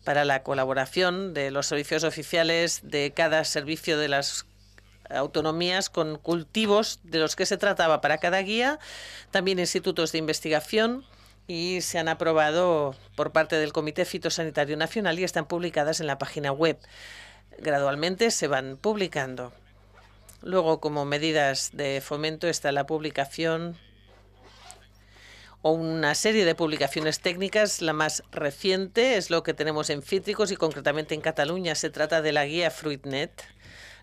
para la colaboración de los servicios oficiales de cada servicio de las autonomías con cultivos de los que se trataba para cada guía, también institutos de investigación, y se han aprobado por parte del Comité Fitosanitario Nacional y están publicadas en la página web. Gradualmente se van publicando. Luego, como medidas de fomento, está la publicación o una serie de publicaciones técnicas. La más reciente es lo que tenemos en cítricos y concretamente en Cataluña. Se trata de la guía Fruitnet,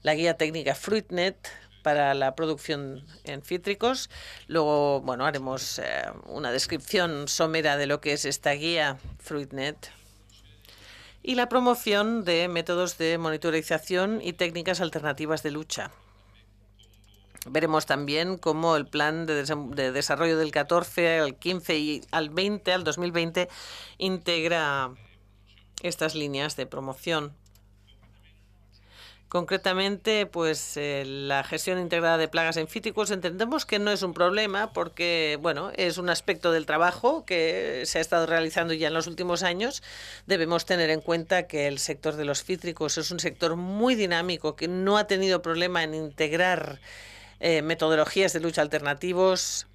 la guía técnica Fruitnet para la producción en cítricos. Luego, bueno, haremos una descripción somera de lo que es esta guía Fruitnet. Y la promoción de métodos de monitorización y técnicas alternativas de lucha. Veremos también cómo el plan de desarrollo del 14 al 15 y al 20, al 2020, integra estas líneas de promoción. Concretamente, pues la gestión integrada de plagas en cítricos entendemos que no es un problema porque, bueno, es un aspecto del trabajo que se ha estado realizando ya en los últimos años. Debemos tener en cuenta que el sector de los cítricos es un sector muy dinámico que no ha tenido problema en integrar metodologías de lucha alternativos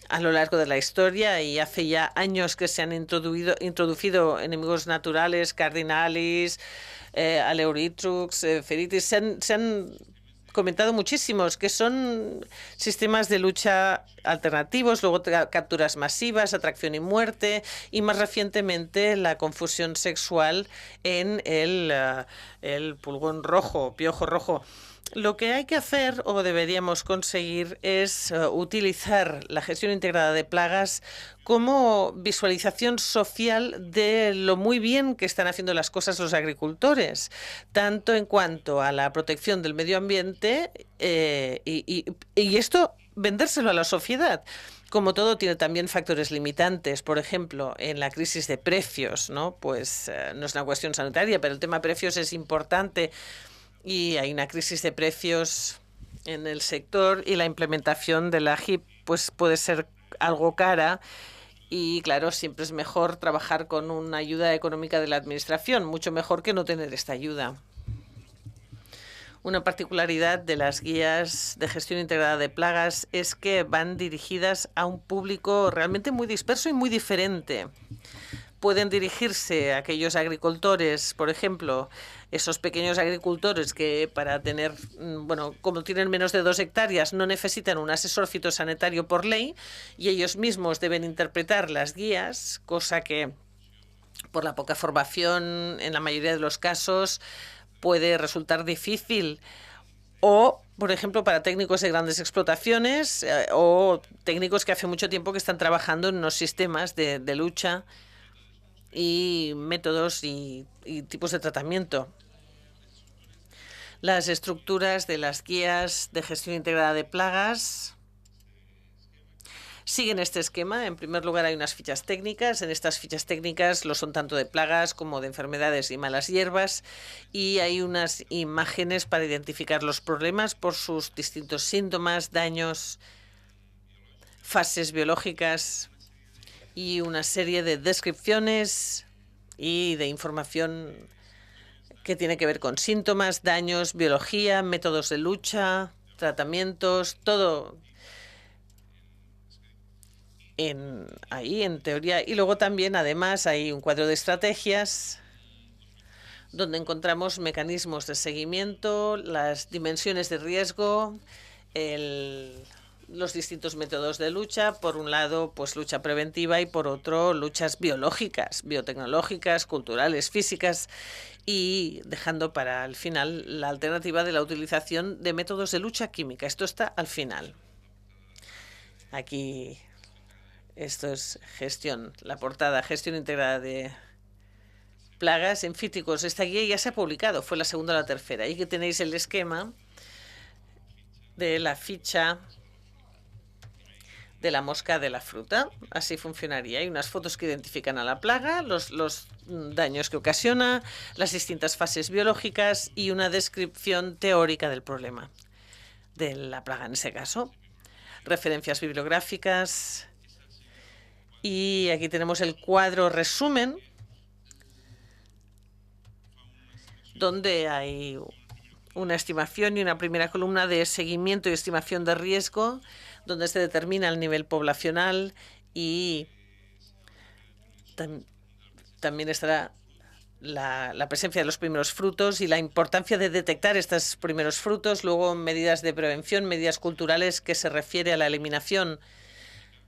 a lo largo de la historia, y hace ya años que se han introducido enemigos naturales, cardinalis, Aleuritrux, Feritis. Se han comentado muchísimos que son sistemas de lucha alternativos, luego capturas masivas, atracción y muerte, y más recientemente la confusión sexual en el pulgón rojo, piojo rojo. Lo que hay que hacer o deberíamos conseguir es utilizar la gestión integrada de plagas como visualización social de lo muy bien que están haciendo las cosas los agricultores, tanto en cuanto a la protección del medio ambiente y esto vendérselo a la sociedad. Como todo, tiene también factores limitantes. Por ejemplo, en la crisis de precios, ¿no? Pues no es una cuestión sanitaria, pero el tema de precios es importante. Y hay una crisis de precios en el sector y la implementación de la HIP pues puede ser algo cara, y claro, siempre es mejor trabajar con una ayuda económica de la administración, mucho mejor que no tener esta ayuda. Una particularidad de las guías de gestión integrada de plagas es que van dirigidas a un público realmente muy disperso y muy diferente. Pueden dirigirse a aquellos agricultores, por ejemplo, esos pequeños agricultores que para tener, bueno, como tienen menos de 2 hectáreas, no necesitan un asesor fitosanitario por ley y ellos mismos deben interpretar las guías, cosa que por la poca formación en la mayoría de los casos puede resultar difícil, o, por ejemplo, para técnicos de grandes explotaciones o técnicos que hace mucho tiempo que están trabajando en unos sistemas de lucha y métodos y tipos de tratamiento. Las estructuras de las guías de gestión integrada de plagas siguen este esquema. En primer lugar, hay unas fichas técnicas. En estas fichas técnicas lo son tanto de plagas como de enfermedades y malas hierbas. Y hay unas imágenes para identificar los problemas por sus distintos síntomas, daños, fases biológicas y una serie de descripciones y de información que tiene que ver con síntomas, daños, biología, métodos de lucha, tratamientos, todo ahí en teoría. Y luego también, además, hay un cuadro de estrategias donde encontramos mecanismos de seguimiento, las dimensiones de riesgo, los distintos métodos de lucha. Por un lado, pues lucha preventiva y por otro, luchas biológicas, biotecnológicas, culturales, físicas, y dejando para el final la alternativa de la utilización de métodos de lucha química. Esto está al final. Aquí, esto es gestión, la portada, gestión integrada de plagas en fíticos. Esta guía ya se ha publicado, fue la segunda o la tercera. Ahí que tenéis el esquema de la ficha de la mosca de la fruta. Así funcionaría. Hay unas fotos que identifican a la plaga, los daños que ocasiona, las distintas fases biológicas y una descripción teórica del problema de la plaga en ese caso. Referencias bibliográficas. Y aquí tenemos el cuadro resumen, donde hay una estimación y una primera columna de seguimiento y estimación de riesgo, donde se determina el nivel poblacional y también estará la presencia de los primeros frutos y la importancia de detectar estos primeros frutos. Luego, medidas de prevención, medidas culturales que se refiere a la eliminación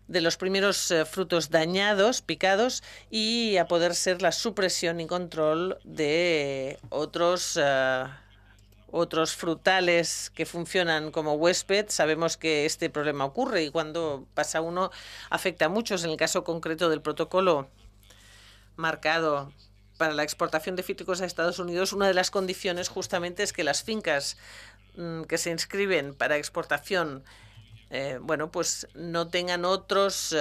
de los primeros frutos dañados, picados, y a poder ser la supresión y control de otros frutales que funcionan como huésped. Sabemos que este problema ocurre y cuando pasa uno afecta a muchos. En el caso concreto del protocolo marcado para la exportación de fíticos a Estados Unidos, una de las condiciones justamente es que las fincas que se inscriben para exportación bueno, pues no tengan otros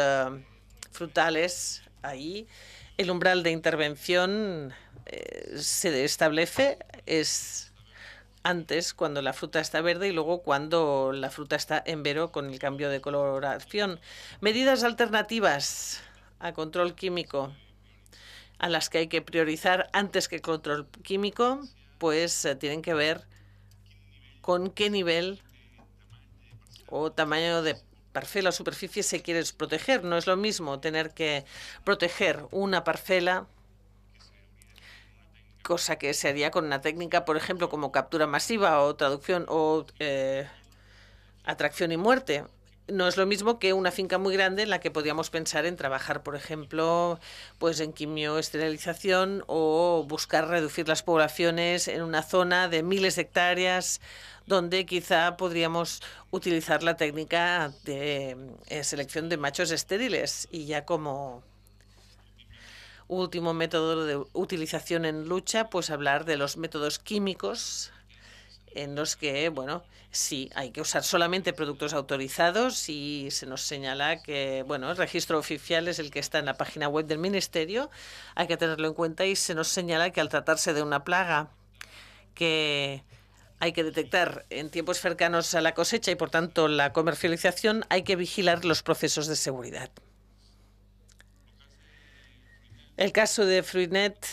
frutales ahí. El umbral de intervención se establece, es antes cuando la fruta está verde y luego cuando la fruta está en vero con el cambio de coloración. Medidas alternativas a control químico a las que hay que priorizar antes que control químico, pues tienen que ver con qué nivel o tamaño de parcela o superficie se quiere proteger. No es lo mismo tener que proteger una parcela, cosa que se haría con una técnica, por ejemplo, como captura masiva o traducción o atracción y muerte. No es lo mismo que una finca muy grande en la que podríamos pensar en trabajar, por ejemplo, pues en quimioesterilización o buscar reducir las poblaciones en una zona de miles de hectáreas donde quizá podríamos utilizar la técnica de selección de machos estériles y ya como último método de utilización en lucha, pues hablar de los métodos químicos en los que, bueno, sí, hay que usar solamente productos autorizados y se nos señala que, bueno, el registro oficial es el que está en la página web del Ministerio, hay que tenerlo en cuenta y se nos señala que al tratarse de una plaga que hay que detectar en tiempos cercanos a la cosecha y, por tanto, la comercialización, hay que vigilar los procesos de seguridad. El caso de Fruitnet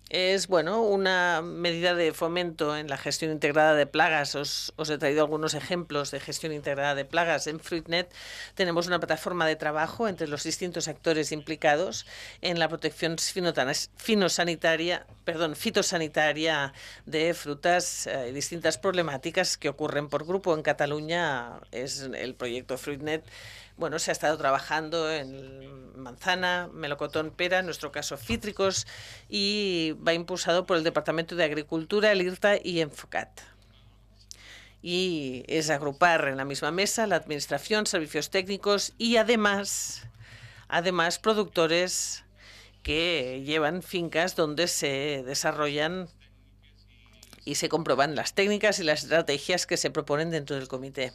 es, bueno, una medida de fomento en la gestión integrada de plagas. Os he traído algunos ejemplos de gestión integrada de plagas. En Fruitnet tenemos una plataforma de trabajo entre los distintos actores implicados en la protección fitosanitaria fitosanitaria de frutas y distintas problemáticas que ocurren por grupo. En Cataluña es el proyecto Fruitnet. Bueno, se ha estado trabajando en manzana, melocotón, pera, en nuestro caso cítricos, y va impulsado por el Departamento de Agricultura, el IRTA y Enfocat. Y es agrupar en la misma mesa la administración, servicios técnicos y además productores que llevan fincas donde se desarrollan y se comprueban las técnicas y las estrategias que se proponen dentro del comité.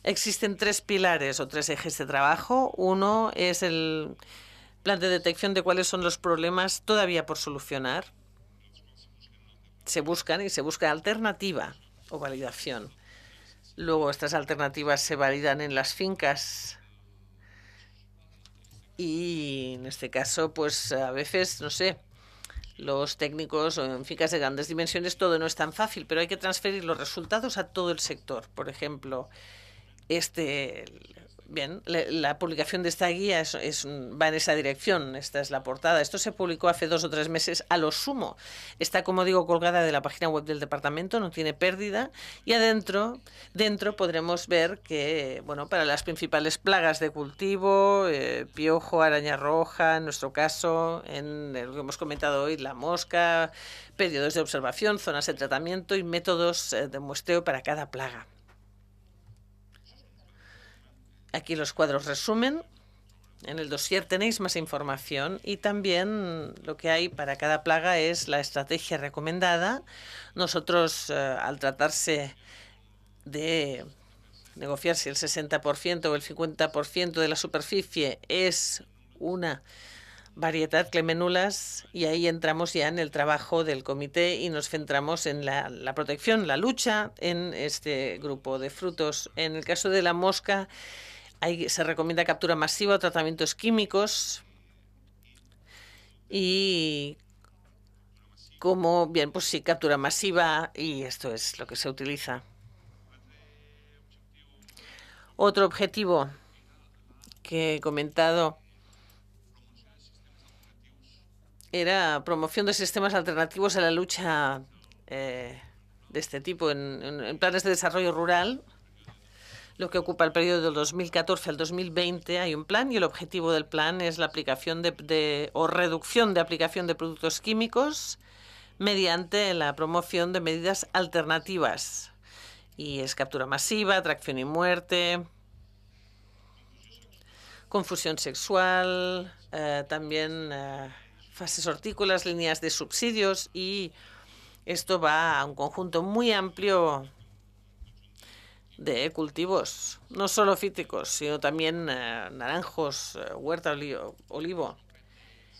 Existen 3 pilares o 3 ejes de trabajo. Uno es el plan de detección de cuáles son los problemas todavía por solucionar. Se busca alternativa o validación. Luego estas alternativas se validan en las fincas y en este caso, pues a veces, no sé, los técnicos o en fincas de grandes dimensiones todo no es tan fácil, pero hay que transferir los resultados a todo el sector. Por ejemplo, la publicación de esta guía va en esa dirección. Esta es la portada. Esto se publicó hace 2 o 3 meses a lo sumo. Está, como digo, colgada de la página web del departamento, no tiene pérdida. Y dentro podremos ver que, bueno, para las principales plagas de cultivo, piojo, araña roja, en nuestro caso, en lo que hemos comentado hoy, la mosca, periodos de observación, zonas de tratamiento y métodos de muestreo para cada plaga. Aquí los cuadros resumen. En el dossier tenéis más información y también lo que hay para cada plaga es la estrategia recomendada. Nosotros, al tratarse de negociar si el 60% o el 50% de la superficie es una variedad Clemenulas, y ahí entramos ya en el trabajo del comité y nos centramos en la protección, la lucha en este grupo de frutos. En el caso de la mosca, se recomienda captura masiva o tratamientos químicos. Y pues sí, captura masiva, y esto es lo que se utiliza. Otro objetivo que he comentado era promoción de sistemas alternativos a la lucha de este tipo en planes de desarrollo rural. Lo que ocupa el periodo del 2014 al 2020 hay un plan, y el objetivo del plan es la aplicación o reducción de aplicación de productos químicos mediante la promoción de medidas alternativas. Y es captura masiva, atracción y muerte, confusión sexual, también fases hortícolas, líneas de subsidios, y esto va a un conjunto muy amplio de cultivos, no solo cítricos, sino también naranjos, huerta, olivo.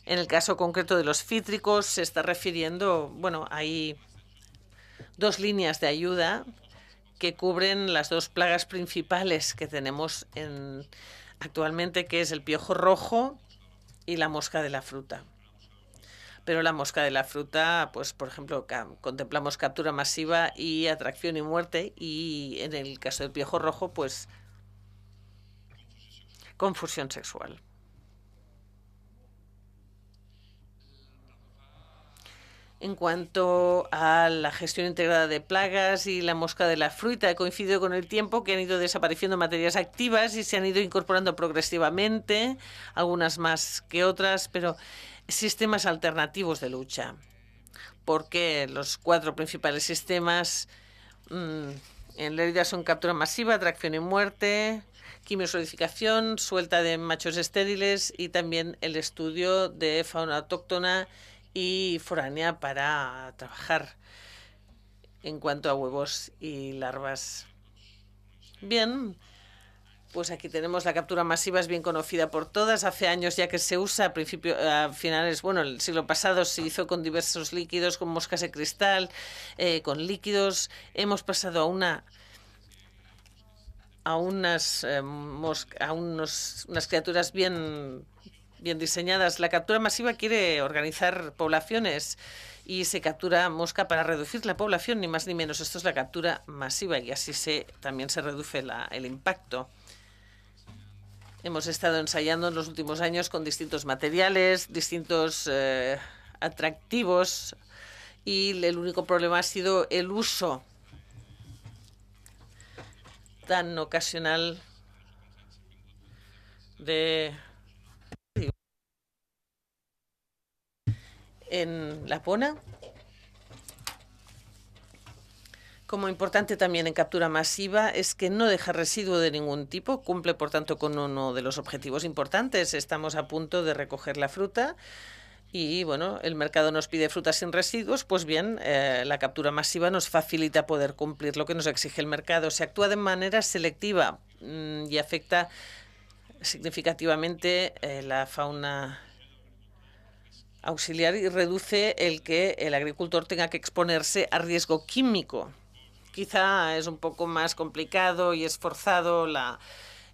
En el caso concreto de los cítricos se está refiriendo, bueno, hay 2 líneas de ayuda que cubren las 2 plagas principales que tenemos actualmente, que es el piojo rojo y la mosca de la fruta. Pero la mosca de la fruta, pues por ejemplo, contemplamos captura masiva y atracción y muerte, y en el caso del piojo rojo, pues confusión sexual. En cuanto a la gestión integrada de plagas y la mosca de la fruta, he coincidido con el tiempo que han ido desapareciendo materias activas y se han ido incorporando progresivamente, algunas más que otras, pero sistemas alternativos de lucha, porque los 4 principales sistemas en realidad son captura masiva, atracción y muerte, quimiosolidificación, suelta de machos estériles, y también el estudio de fauna autóctona y foránea para trabajar en cuanto a huevos y larvas. Bien, pues aquí tenemos la captura masiva, es bien conocida por todas. Hace años ya que se usa, a finales, bueno, el siglo pasado se hizo con diversos líquidos, con moscas de cristal, con líquidos. Hemos pasado unas criaturas bien diseñadas. La captura masiva quiere organizar poblaciones y se captura mosca para reducir la población, ni más ni menos. Esto es la captura masiva, y así también se reduce el impacto. Hemos estado ensayando en los últimos años con distintos materiales, distintos atractivos y el único problema ha sido el uso tan ocasional en la pona. Como importante también en captura masiva es que no deja residuo de ningún tipo, cumple por tanto con uno de los objetivos importantes. Estamos a punto de recoger la fruta y bueno, el mercado nos pide fruta sin residuos, pues bien, la captura masiva nos facilita poder cumplir lo que nos exige el mercado. Se actúa de manera selectiva y afecta significativamente la fauna auxiliar y reduce el que el agricultor tenga que exponerse a riesgo químico. Quizá es un poco más complicado y esforzado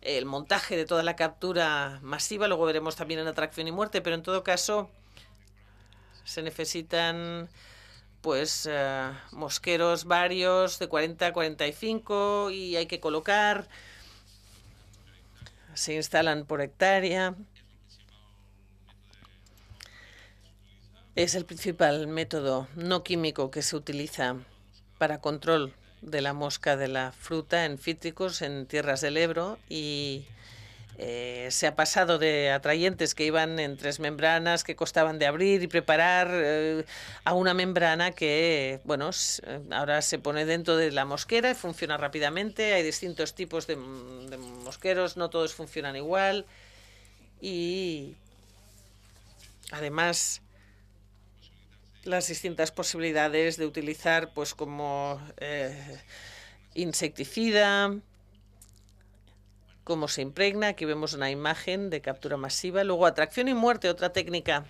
el montaje de toda la captura masiva, luego veremos también en atracción y muerte, pero en todo caso se necesitan pues mosqueros varios de 40 a 45 y hay que colocar, se instalan por hectárea. Es el principal método no químico que se utiliza para control de la mosca de la fruta en cítricos en tierras del Ebro y se ha pasado de atrayentes que iban en 3 membranas que costaban de abrir y preparar a una membrana que, bueno, ahora se pone dentro de la mosquera y funciona rápidamente. Hay distintos tipos de mosqueros, no todos funcionan igual y además las distintas posibilidades de utilizar pues como insecticida, cómo se impregna. Aquí vemos una imagen de captura masiva. Luego atracción y muerte, otra técnica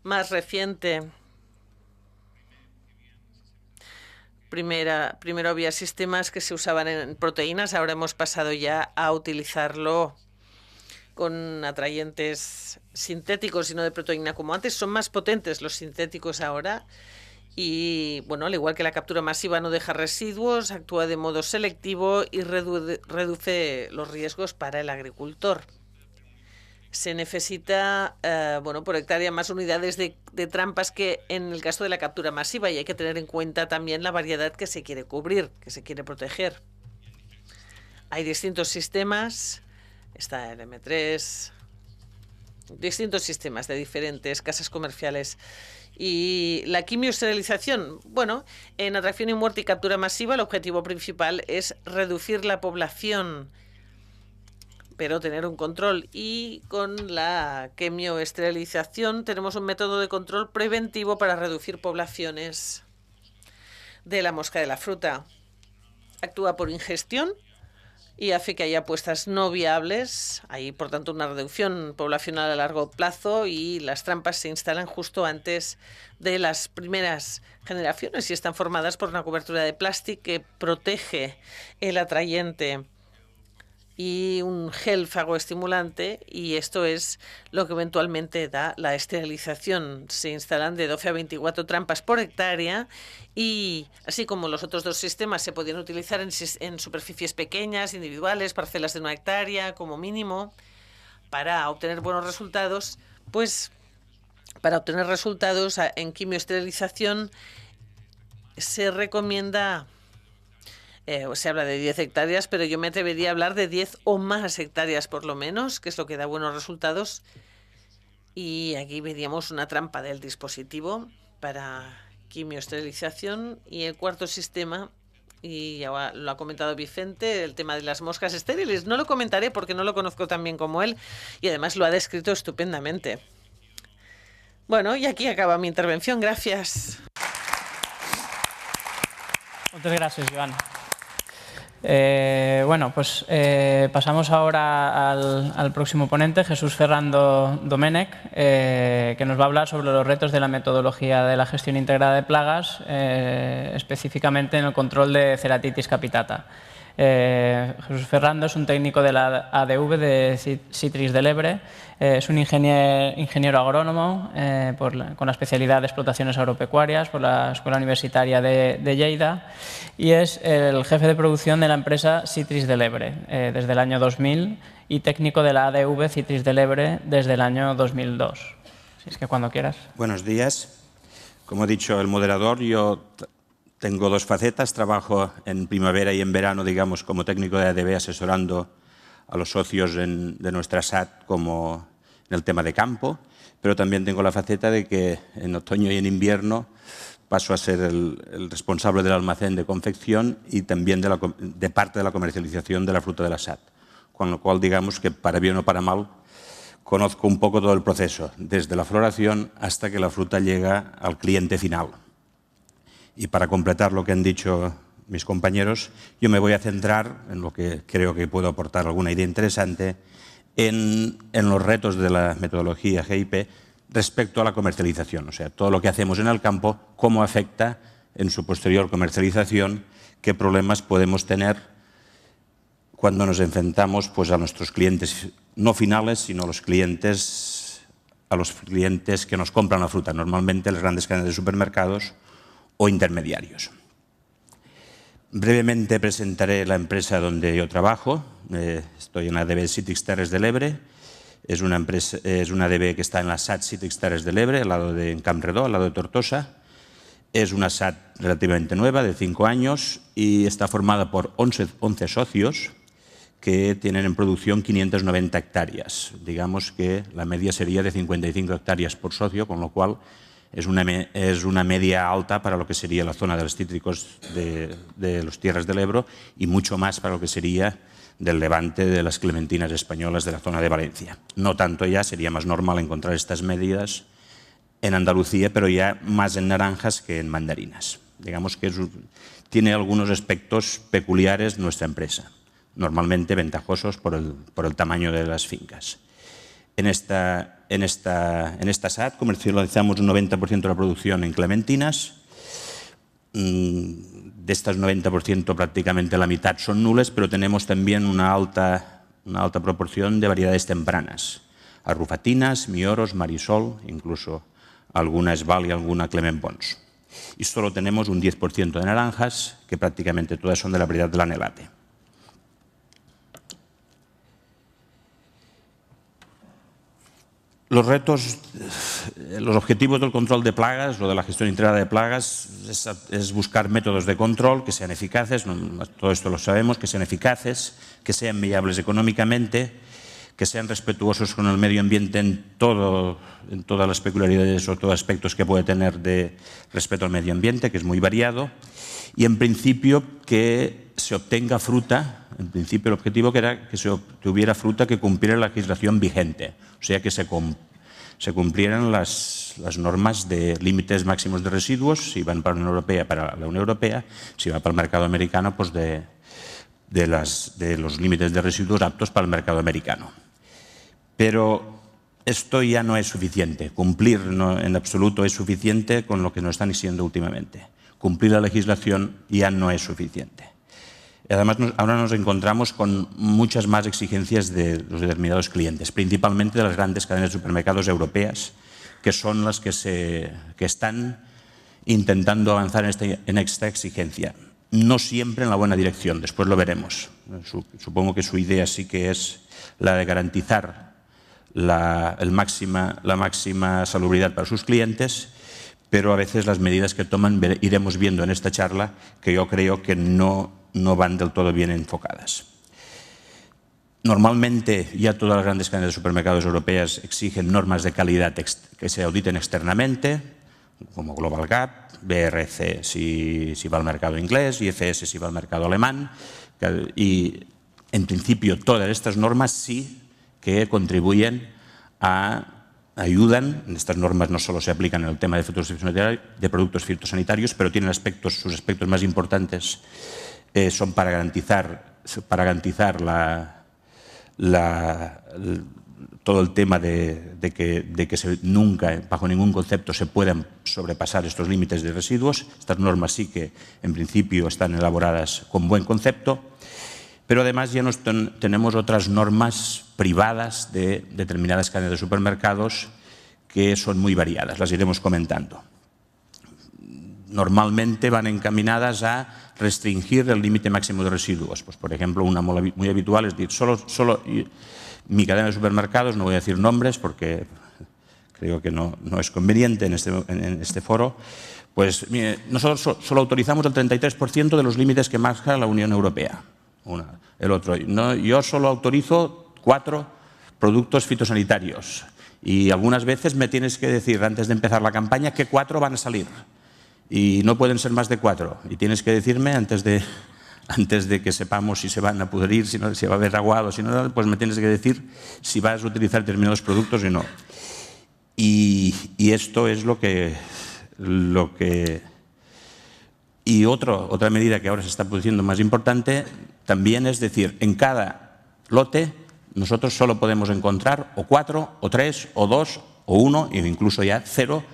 más reciente. Primero había sistemas que se usaban en proteínas, ahora hemos pasado ya a utilizarlo con atrayentes sintéticos y no de proteína como antes. Son más potentes los sintéticos ahora y, bueno, al igual que la captura masiva no deja residuos, actúa de modo selectivo y reduce los riesgos para el agricultor. Se necesita, bueno, por hectárea más unidades de trampas que en el caso de la captura masiva y hay que tener en cuenta también la variedad que se quiere cubrir, que se quiere proteger. Hay distintos sistemas. Está el M3, distintos sistemas de diferentes casas comerciales. Y la quimioesterilización, bueno, en atracción y muerte y captura masiva el objetivo principal es reducir la población, pero tener un control. Y con la quimioesterilización tenemos un método de control preventivo para reducir poblaciones de la mosca de la fruta. Actúa por ingestión y hace que haya puestas no viables. Hay, por tanto, una reducción poblacional a largo plazo y las trampas se instalan justo antes de las primeras generaciones y están formadas por una cobertura de plástico que protege el atrayente y un gel fagoestimulante, y esto es lo que eventualmente da la esterilización. Se instalan de 12 a 24 trampas por hectárea y, así como los otros dos sistemas, se podían utilizar en superficies pequeñas, individuales, parcelas de 1 hectárea como mínimo, para obtener buenos resultados. Pues para obtener resultados en quimioesterilización se recomienda, se habla de 10 hectáreas, pero yo me atrevería a hablar de 10 o más hectáreas por lo menos, que es lo que da buenos resultados. Y aquí veríamos una trampa del dispositivo para quimioesterilización. Y el cuarto sistema, y ya lo ha comentado Vicente, el tema de las moscas estériles. No lo comentaré porque no lo conozco tan bien como él y además lo ha descrito estupendamente. Bueno, y aquí acaba mi intervención. Gracias. Muchas gracias, Joan. Bueno, pues pasamos ahora al próximo ponente, Jesús Ferrando Domènech, que nos va a hablar sobre los retos de la metodología de la gestión integrada de plagas, específicamente en el control de Ceratitis capitata. Jesús Ferrando es un técnico de la ADV de Citris del Ebre, es un ingeniero agrónomo con la especialidad de explotaciones agropecuarias por la Escuela Universitaria de Lleida y es el jefe de producción de la empresa Citris del Ebre desde el año 2000 y técnico de la ADV Citris del Ebre desde el año 2002. Si es que cuando quieras. Buenos días. Como ha dicho el moderador, yo tengo dos facetas. Trabajo en primavera y en verano, digamos, como técnico de ADB, asesorando a los socios de nuestra SAT como en el tema de campo, pero también tengo la faceta de que en otoño y en invierno paso a ser el responsable del almacén de confección y también de parte de la comercialización de la fruta de la SAT. Con lo cual, digamos que para bien o para mal, conozco un poco todo el proceso, desde la floración hasta que la fruta llega al cliente final. Y para completar lo que han dicho mis compañeros, yo me voy a centrar en lo que creo que puedo aportar alguna idea interesante en los retos de la metodología GIP respecto a la comercialización. O sea, todo lo que hacemos en el campo, cómo afecta en su posterior comercialización, qué problemas podemos tener cuando nos enfrentamos pues, a nuestros clientes no finales, sino a los clientes que nos compran la fruta, normalmente las grandes cadenas de supermercados o intermediarios. Brevemente presentaré la empresa donde yo trabajo. Estoy en la ADB Cítrics Terres de l'Ebre. Es una ADB que está en la SAT Cítrics Terres de l'Ebre, al lado de Campredó, al lado de Tortosa. Es una SAT relativamente nueva, de 5 años, y está formada por 11 socios que tienen en producción 590 hectáreas. Digamos que la media sería de 55 hectáreas por socio, con lo cual es una media alta para lo que sería la zona de los cítricos de los Tierras del Ebro y mucho más para lo que sería del levante de las clementinas españolas de la zona de Valencia. No tanto ya, sería más normal encontrar estas medidas en Andalucía, pero ya más en naranjas que en mandarinas. Digamos que tiene algunos aspectos peculiares nuestra empresa, normalmente ventajosos por el tamaño de las fincas. En esta SAT comercializamos un 90% de la producción en clementinas. De estas 90% prácticamente la mitad son nules, pero tenemos también una alta proporción de variedades tempranas. Arrufatinas, Mioros, Marisol, incluso alguna Esval y alguna Clement Pons. Y solo tenemos un 10% de naranjas, que prácticamente todas son de la variedad de la Nelate. Los retos, los objetivos del control de plagas o de la gestión integrada de plagas es buscar métodos de control que sean eficaces, todo esto lo sabemos, que sean eficaces, que sean viables económicamente, que sean respetuosos con el medio ambiente en todas las peculiaridades o todos los aspectos que puede tener de respeto al medio ambiente, que es muy variado, y en principio que se obtenga fruta, en principio el objetivo que era que se obtuviera fruta que cumpliera la legislación vigente, o sea que se cumplieran las normas de límites máximos de residuos, si van para la Unión Europea, para la Unión Europea, si va para el mercado americano, pues de los límites de residuos aptos para el mercado americano. Pero esto ya no es suficiente, cumplir en absoluto es suficiente con lo que nos están diciendo últimamente. Cumplir la legislación ya no es suficiente. Además, ahora nos encontramos con muchas más exigencias de los determinados clientes, principalmente de las grandes cadenas de supermercados europeas, que son las que están intentando avanzar en esta exigencia. No siempre en la buena dirección, después lo veremos. Supongo que su idea sí que es la de garantizar la máxima salubridad para sus clientes, pero a veces las medidas que toman iremos viendo en esta charla que yo creo que no van del todo bien enfocadas. Normalmente ya todas las grandes cadenas de supermercados europeas exigen normas de calidad que se auditen externamente, como Global Gap, BRC si va al mercado inglés, IFS si va al mercado alemán, y en principio todas estas normas sí que contribuyen ayudan. Estas normas no solo se aplican en el tema de productos fitosanitarios, pero tienen sus aspectos más importantes son para garantizar todo el tema de que nunca, bajo ningún concepto, se puedan sobrepasar estos límites de residuos. Estas normas sí que, en principio, están elaboradas con buen concepto, pero además ya tenemos otras normas privadas de determinadas cadenas de supermercados que son muy variadas, las iremos comentando. Normalmente van encaminadas a restringir el límite máximo de residuos. Pues, por ejemplo, una muy habitual es decir, solo mi cadena de supermercados, no voy a decir nombres porque creo que no es conveniente en este foro, pues mire, nosotros solo autorizamos el 33% de los límites que marca la Unión Europea. El otro, yo solo autorizo 4 productos fitosanitarios y algunas veces me tienes que decir antes de empezar la campaña qué 4 van a salir y no pueden ser más de 4 y tienes que decirme antes de que sepamos si se van a pudrir, si va a haber aguado, si no, pues me tienes que decir si vas a utilizar determinados productos y no. Y esto es lo que y otra medida que ahora se está produciendo más importante también es decir, en cada lote nosotros solo podemos encontrar o 4, o 3, o 2, o 1, e incluso ya 0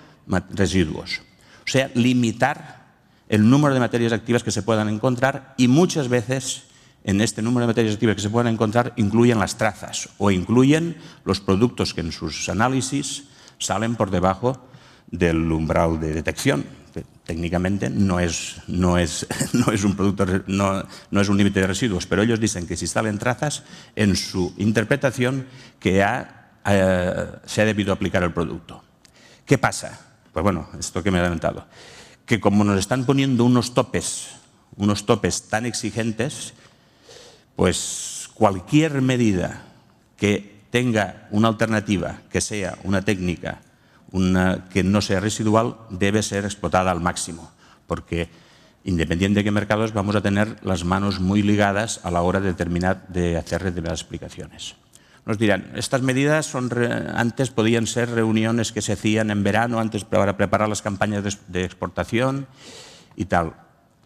residuos. O sea, limitar el número de materias activas que se puedan encontrar y muchas veces en este número de materias activas que se puedan encontrar incluyen las trazas o incluyen los productos que en sus análisis salen por debajo del umbral de detección. Que técnicamente no es un producto, no es un límite de residuos, pero ellos dicen que si salen trazas, en su interpretación que se ha debido aplicar el producto. ¿Qué pasa? Pues bueno, esto que me he adelantado, que como nos están poniendo unos topes tan exigentes, pues cualquier medida que tenga una alternativa, que sea una técnica, que no sea residual, debe ser explotada al máximo, porque independiente de qué mercados vamos a tener las manos muy ligadas a la hora de hacer determinadas explicaciones. Nos dirán, estas medidas antes podían ser reuniones que se hacían en verano antes para preparar las campañas de exportación y tal.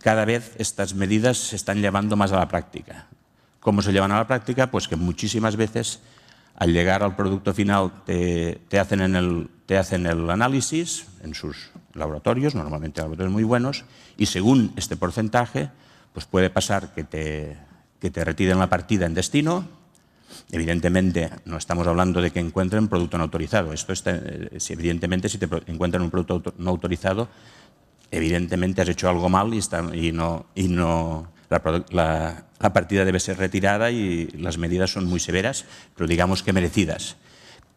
Cada vez estas medidas se están llevando más a la práctica. ¿Cómo se llevan a la práctica? Pues que muchísimas veces al llegar al producto final te hacen el análisis en sus laboratorios, normalmente laboratorios muy buenos, y según este porcentaje, pues puede pasar que te retiren la partida en destino. Evidentemente, no estamos hablando de que encuentren producto no autorizado. Evidentemente, si te encuentran un producto no autorizado, evidentemente has hecho algo mal la partida debe ser retirada y las medidas son muy severas, pero digamos que merecidas.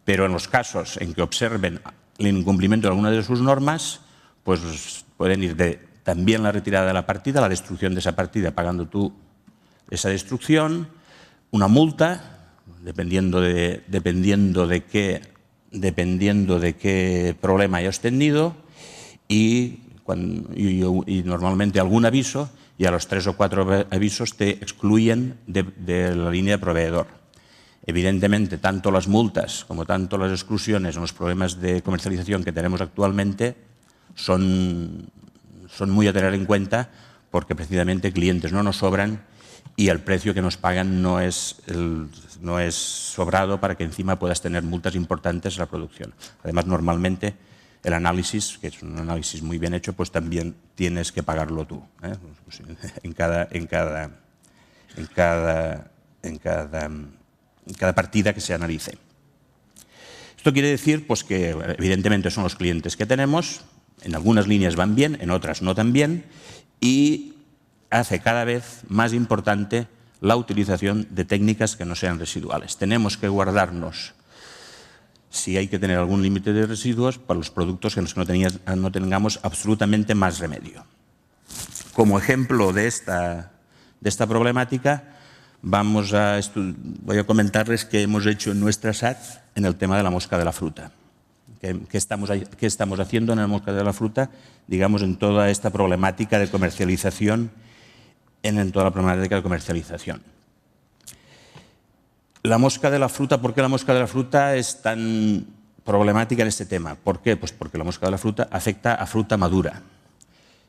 Pero en los casos en que observen el incumplimiento de alguna de sus normas, pues pueden ir también la retirada de la partida, la destrucción de esa partida, pagando tú esa destrucción, una multa, dependiendo de qué problema hayas tenido y normalmente algún aviso, y a los 3 o 4 avisos te excluyen de la línea de proveedor. Evidentemente, tanto las multas como tanto las exclusiones en los problemas de comercialización que tenemos actualmente son muy a tener en cuenta porque precisamente clientes no nos sobran y el precio que nos pagan no es sobrado para que encima puedas tener multas importantes en la producción. Además, normalmente el análisis, que es un análisis muy bien hecho, pues también tienes que pagarlo tú, en cada partida que se analice. Esto quiere decir pues, que evidentemente son los clientes que tenemos, en algunas líneas van bien, en otras no tan bien, y hace cada vez más importante la utilización de técnicas que no sean residuales. Tenemos que guardarnos, si hay que tener algún límite de residuos, para los productos en los que no tengamos absolutamente más remedio. Como ejemplo de esta problemática, voy a comentarles qué hemos hecho en nuestra SAT en el tema de la mosca de la fruta. ¿Qué estamos haciendo en la mosca de la fruta? Digamos, en toda esta problemática de comercialización, en toda la problemática de comercialización. La mosca de la fruta, ¿por qué la mosca de la fruta es tan problemática en este tema? ¿Por qué? Pues porque la mosca de la fruta afecta a fruta madura.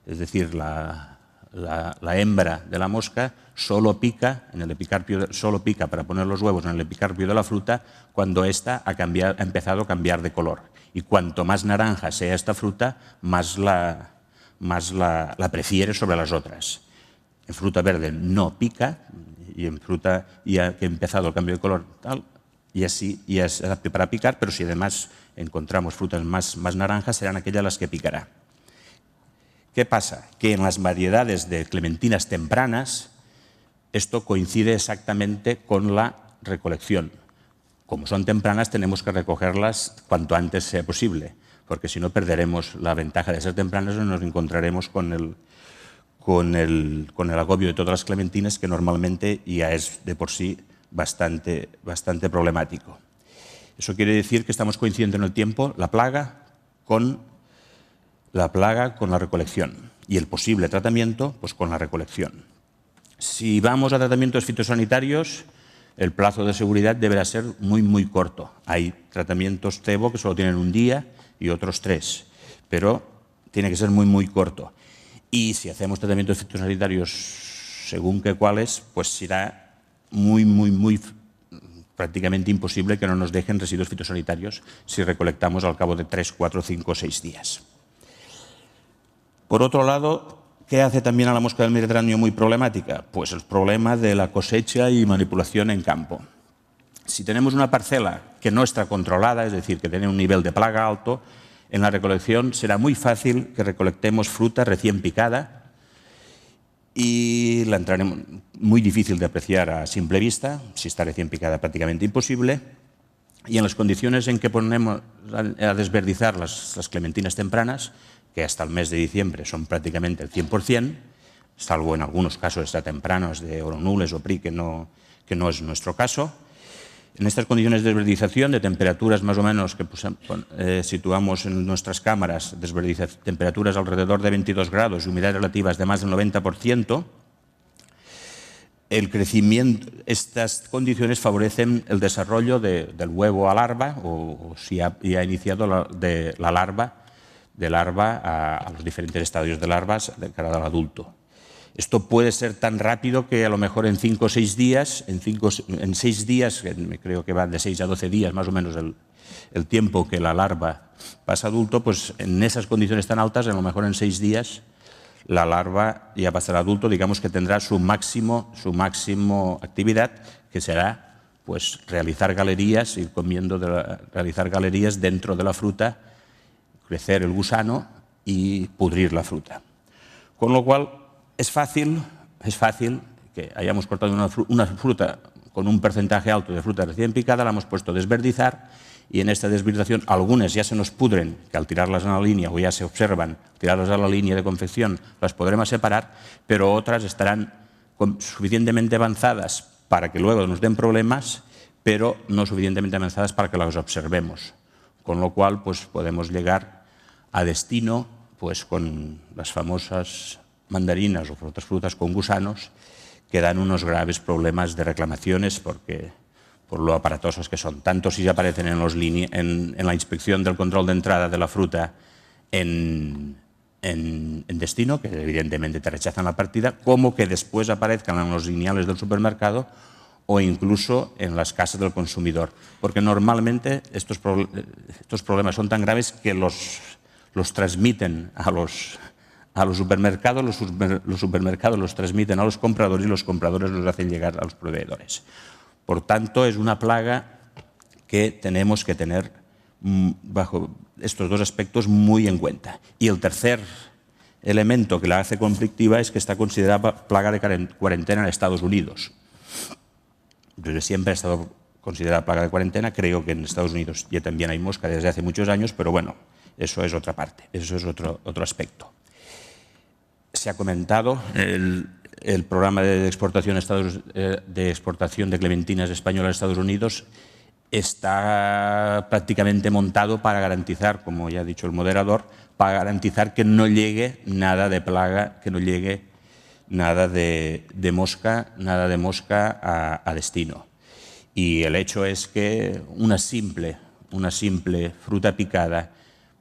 Es decir, la hembra de la mosca solo pica para poner los huevos en el epicarpio de la fruta cuando ésta ha empezado a cambiar de color. Y cuanto más naranja sea esta fruta, más la prefiere sobre las otras. En fruta verde no pica, y en fruta ya que ha empezado el cambio de color tal, y así ya es para picar, pero si además encontramos frutas más naranjas, serán aquellas las que picará. ¿Qué pasa? Que en las variedades de clementinas tempranas esto coincide exactamente con la recolección. como son tempranas, tenemos que recogerlas cuanto antes sea posible, porque si no perderemos la ventaja de ser tempranas y nos encontraremos con el agobio de todas las clementinas, que normalmente ya es de por sí bastante problemático. Eso quiere decir que estamos coincidiendo en el tiempo la plaga con la recolección y el posible tratamiento pues con la recolección. Si vamos a tratamientos fitosanitarios, el plazo de seguridad deberá ser muy corto. Hay tratamientos cebo que solo tienen un día y otros 3, pero tiene que ser muy corto. Y si hacemos tratamientos fitosanitarios según qué cuáles, pues será prácticamente imposible que no nos dejen residuos fitosanitarios si recolectamos al cabo de 3, 4, 5 o 6 días. Por otro lado, ¿qué hace también a la mosca del Mediterráneo muy problemática? Pues el problema de la cosecha y manipulación en campo. Si tenemos una parcela que no está controlada, es decir, que tiene un nivel de plaga alto, en la recolección será muy fácil que recolectemos fruta recién picada y la entraremos muy difícil de apreciar a simple vista, si está recién picada prácticamente imposible, y en las condiciones en que ponemos a desverdizar las clementinas tempranas, que hasta el mes de diciembre son prácticamente el 100%, salvo en algunos casos extra tempranos de oronules o PRI, que no es nuestro caso. En estas condiciones de desverdización, de temperaturas más o menos que situamos en nuestras cámaras, temperaturas alrededor de 22 grados y humedades relativas de más del 90%, el crecimiento, estas condiciones favorecen el desarrollo del huevo a larva o si ya ha iniciado la larva a los diferentes estadios de larvas de cara al adulto. Esto puede ser tan rápido que a lo mejor en 5 o 6 días, en 6 días, creo que van de 6 a 12 días más o menos el tiempo que la larva pasa adulto, pues en esas condiciones tan altas, a lo mejor en 6 días, la larva ya pasará adulto, digamos que tendrá su máximo actividad, que será pues realizar galerías, ir comiendo, realizar galerías dentro de la fruta, crecer el gusano y pudrir la fruta. Con lo cual, es fácil que hayamos cortado una fruta con un porcentaje alto de fruta recién picada, la hemos puesto a desverdizar y en esta desverdización algunas ya se nos pudren, que al tirarlas a la línea o ya se observan, tirarlas a la línea de confección las podremos separar, pero otras estarán suficientemente avanzadas para que luego nos den problemas, pero no suficientemente avanzadas para que las observemos. Con lo cual, pues podemos llegar a destino pues con las famosas mandarinas o otras frutas con gusanos que dan unos graves problemas de reclamaciones por lo aparatosos que son, tanto si aparecen en la inspección del control de entrada de la fruta en destino, que evidentemente te rechazan la partida, como que después aparezcan en los lineales del supermercado o incluso en las casas del consumidor, porque normalmente estos problemas son tan graves que los transmiten a los supermercados, los supermercados los transmiten a los compradores y los compradores los hacen llegar a los proveedores. Por tanto, es una plaga que tenemos que tener bajo estos dos aspectos muy en cuenta. Y el tercer elemento que la hace conflictiva es que está considerada plaga de cuarentena en Estados Unidos. Desde siempre ha estado considerada plaga de cuarentena. Creo que en Estados Unidos ya también hay mosca desde hace muchos años, pero bueno, eso es otra parte, eso es otro aspecto. Se ha comentado el programa de exportación de clementinas españolas a Estados Unidos está prácticamente montado para garantizar, como ya ha dicho el moderador, para garantizar que no llegue nada de plaga, que no llegue nada de mosca a destino. Y el hecho es que una simple fruta picada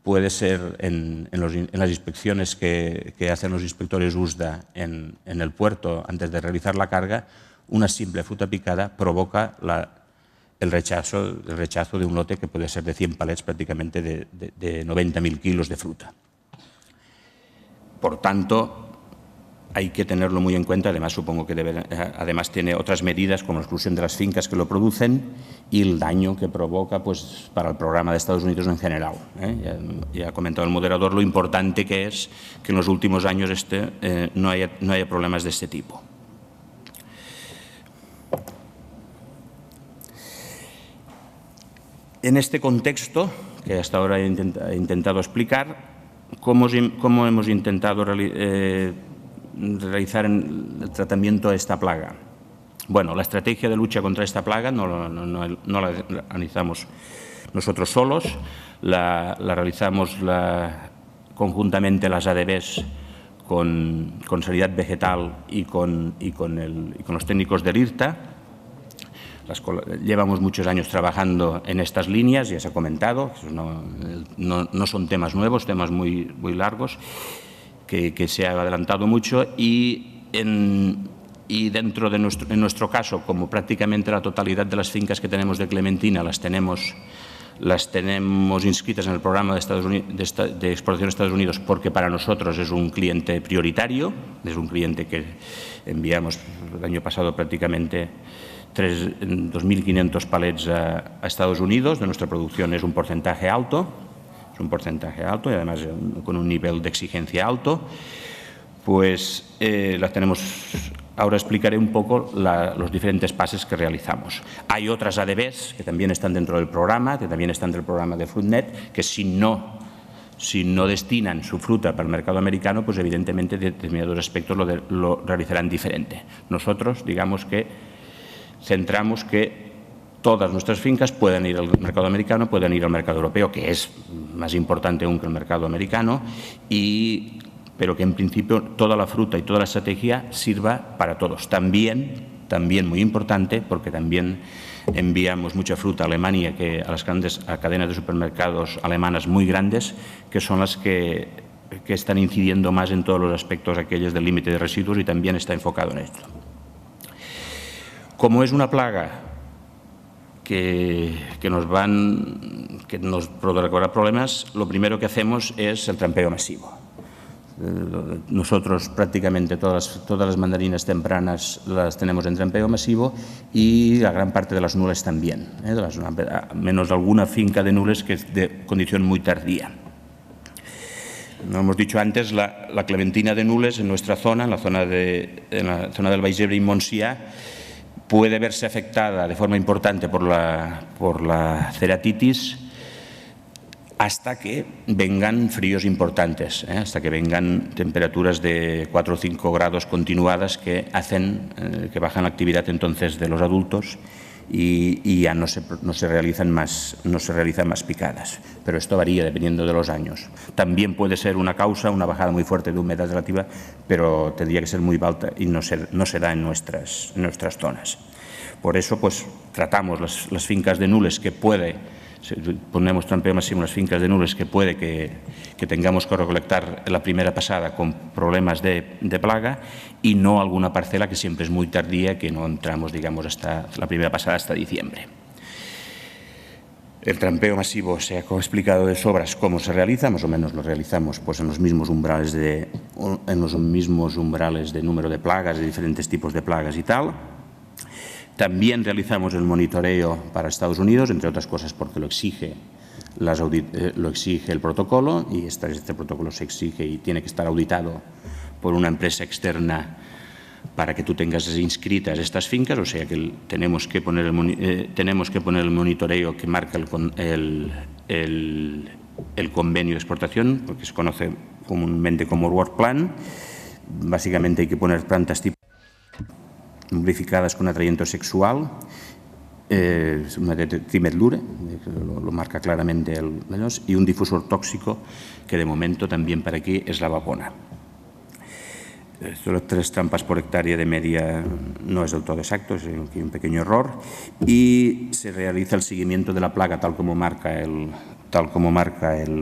puede ser en las inspecciones que hacen los inspectores USDA en el puerto antes de realizar la carga, una simple fruta picada provoca el rechazo de un lote que puede ser de 100 palets, prácticamente de 90.000 kilos de fruta. Por tanto, hay que tenerlo muy en cuenta. Además, supongo que además tiene otras medidas como la exclusión de las fincas que lo producen y el daño que provoca pues, para el programa de Estados Unidos en general. Ya ha comentado el moderador lo importante que es que en los últimos años no haya problemas de este tipo. En este contexto, que hasta ahora he intentado explicar, ¿cómo hemos intentado realizar el tratamiento de esta plaga? Bueno, la estrategia de lucha contra esta plaga no la realizamos nosotros solos, la realizamos conjuntamente las ADBs con Sanidad Vegetal y con los técnicos del IRTA. Llevamos muchos años trabajando en estas líneas, ya se ha comentado, no son temas nuevos, temas muy largos, que se ha adelantado mucho y dentro de nuestro caso, como prácticamente la totalidad de las fincas que tenemos de clementina las tenemos inscritas en el programa de exportación a Estados Unidos, porque para nosotros es un cliente prioritario, es un cliente que enviamos el año pasado prácticamente 2.500 palets a Estados Unidos. De nuestra producción es un porcentaje alto y además con un nivel de exigencia alto. Pues la tenemos. Ahora explicaré un poco los diferentes pases que realizamos. Hay otras ADBs que también están dentro del programa, de FruitNet, que si no destinan su fruta para el mercado americano, pues evidentemente determinados aspectos lo realizarán diferente. Nosotros, digamos que centramos que todas nuestras fincas puedan ir al mercado americano, puedan ir al mercado europeo, que es más importante aún que el mercado americano, pero que en principio toda la fruta y toda la estrategia sirva para todos. También muy importante, porque también enviamos mucha fruta a Alemania, a las grandes cadenas de supermercados alemanas muy grandes, que son las que están incidiendo más en todos los aspectos aquellos del límite de residuos, y también está enfocado en esto. Como es una plaga que nos provocará problemas, lo primero que hacemos es el trampeo masivo. Nosotros prácticamente todas las mandarinas tempranas las tenemos en trampeo masivo, y la gran parte de las nules también, menos alguna finca de nules que es de condición muy tardía. Lo hemos dicho antes, la clementina de nules en nuestra zona, en la zona del Baix Ebre y Montsià, puede verse afectada de forma importante por la ceratitis hasta que vengan fríos importantes, hasta que vengan temperaturas de 4 o 5 grados continuadas que hacen que bajan la actividad entonces de los adultos y ya no se realizan más picadas. Pero esto varía dependiendo de los años. También puede ser una causa, una bajada muy fuerte de humedad relativa, pero tendría que ser muy alta y no se da en nuestras zonas. Por eso, pues, tratamos las fincas de nules que ponemos trampeo masivo en las fincas de nules que puede que tengamos que recolectar la primera pasada con problemas de plaga, y no alguna parcela que siempre es muy tardía, que no entramos, digamos, hasta la primera pasada hasta diciembre. El trampeo masivo se ha explicado de sobras cómo se realiza, más o menos lo realizamos pues en los mismos umbrales de número de plagas, de diferentes tipos de plagas y tal. También realizamos el monitoreo para Estados Unidos, entre otras cosas porque lo exige el protocolo, y este protocolo se exige y tiene que estar auditado por una empresa externa para que tú tengas inscritas estas fincas, o sea que tenemos que poner el monitoreo que marca el convenio de exportación, porque se conoce comúnmente como Work Plan. Básicamente hay que poner plantas tipo modificadas con atrayente sexual, una de trimetlure, lo marca claramente y un difusor tóxico que de momento también para aquí es la vapona. Solo 3 trampas por hectárea de media no es del todo exacto, es un pequeño error, y se realiza el seguimiento de la plaga tal como marca el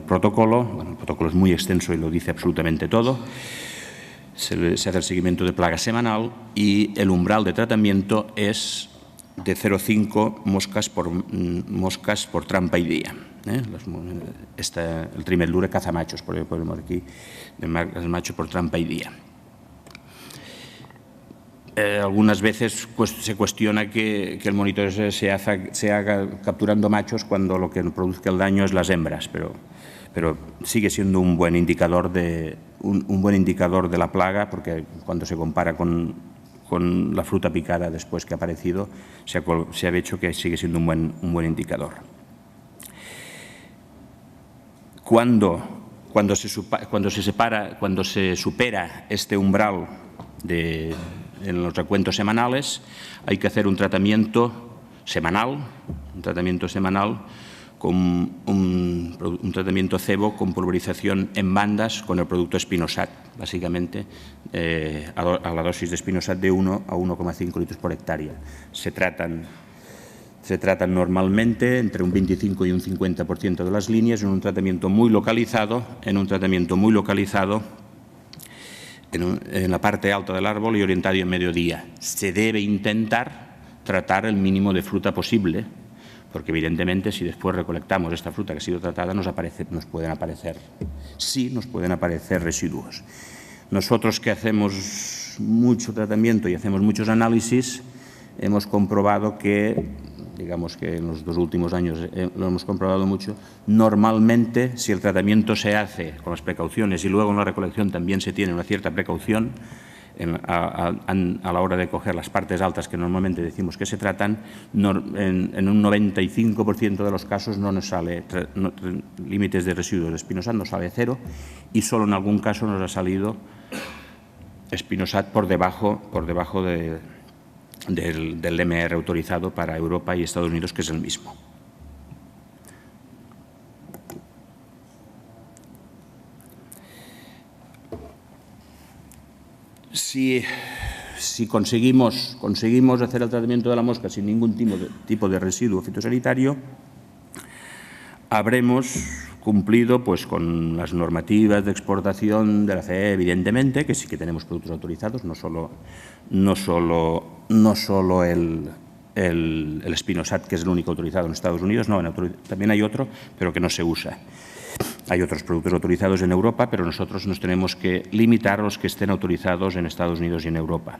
protocolo. Bueno, el protocolo es muy extenso y lo dice absolutamente todo. Se hace el seguimiento de plaga semanal, y el umbral de tratamiento es de 0,5 moscas por trampa y día. El trimetlure caza machos, por ejemplo, ponemos aquí el macho por trampa y día. Algunas veces se cuestiona que el monitoreo se haga capturando machos cuando lo que produzca el daño es las hembras, pero sigue siendo un buen indicador de la plaga, porque cuando se compara con la fruta picada después que ha aparecido, se ha hecho que sigue siendo un buen indicador. Cuando se supera este umbral en los recuentos semanales, hay que hacer un tratamiento semanal, con un tratamiento cebo con pulverización en bandas con el producto Spinosat, básicamente a la dosis de Spinosat de 1 a 1,5 litros por hectárea. Se tratan normalmente entre un 25 y un 50% de las líneas en un tratamiento muy localizado, en la parte alta del árbol y orientado en mediodía. Se debe intentar tratar el mínimo de fruta posible, porque evidentemente si después recolectamos esta fruta que ha sido tratada nos pueden aparecer residuos. Nosotros, que hacemos mucho tratamiento y hacemos muchos análisis, hemos comprobado que, digamos que en los 2 últimos años lo hemos comprobado mucho, normalmente si el tratamiento se hace con las precauciones y luego en la recolección también se tiene una cierta precaución a la hora de coger las partes altas que normalmente decimos que se tratan, en un 95% de los casos no nos sale límites de residuos de Spinosat, nos sale 0, y solo en algún caso nos ha salido Spinosat por debajo del MR autorizado para Europa y Estados Unidos, que es el mismo. Si conseguimos hacer el tratamiento de la mosca sin ningún tipo de residuo fitosanitario, habremos cumplido pues con las normativas de exportación de la CE, evidentemente, que sí que tenemos productos autorizados, no solo el Spinosat, que es el único autorizado en Estados Unidos, no, también hay otro, pero que no se usa. Hay otros productos autorizados en Europa, pero nosotros nos tenemos que limitar a los que estén autorizados en Estados Unidos y en Europa.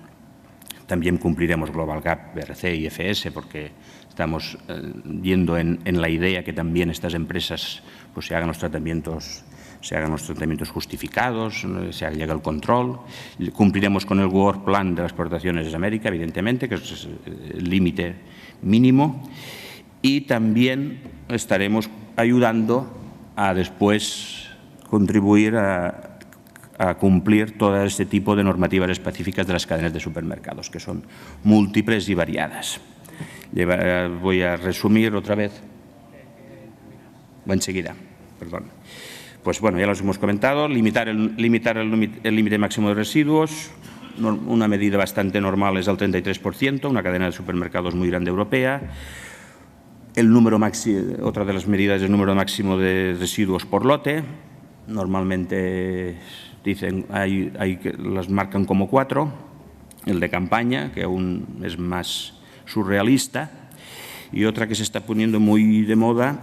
También cumpliremos Global Gap, BRC y FS, porque estamos yendo en la idea que también estas empresas pues, se hagan los tratamientos justificados, se llegue el control. Cumpliremos con el Work Plan de las exportaciones de América, evidentemente, que es el límite mínimo. Y también estaremos ayudando a después contribuir a cumplir todo este tipo de normativas específicas de las cadenas de supermercados, que son múltiples y variadas. Voy a resumir otra vez. Enseguida, perdón. Pues bueno, ya los hemos comentado. Limitar el límite máximo de residuos. Una medida bastante normal es el 33%, una cadena de supermercados muy grande europea. Otra de las medidas es el número máximo de residuos por lote. Normalmente dicen, las marcan como 4. El de campaña, que aún es más surrealista. Y otra que se está poniendo muy de moda,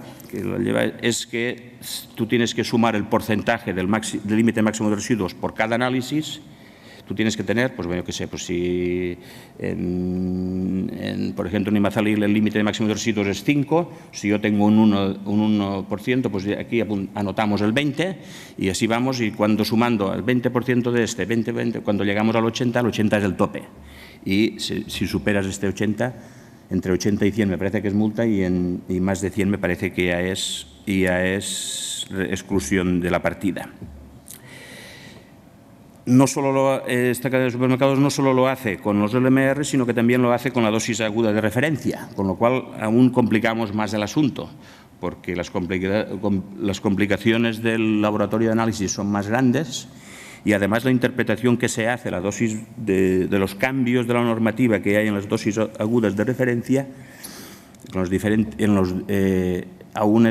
es que tú tienes que sumar el porcentaje del límite máximo de residuos por cada análisis. Tú tienes que tener, pues bueno, qué sé, pues si, por ejemplo, en Imazalil el límite máximo de residuos es 5, si yo tengo un 1%, pues aquí anotamos el 20 y así vamos, y cuando sumando el 20% de este, 20, cuando llegamos al 80, el 80 es el tope. Y si superas este 80, entre 80 y 100 me parece que es multa y más de 100 me parece que ya es exclusión de la partida. Esta cadena de supermercados no solo lo hace con los LMR, sino que también lo hace con la dosis aguda de referencia, con lo cual aún complicamos más el asunto, porque las complicaciones del laboratorio de análisis son más grandes y además la interpretación que se hace, la dosis de los cambios de la normativa que hay en las dosis agudas de referencia, aún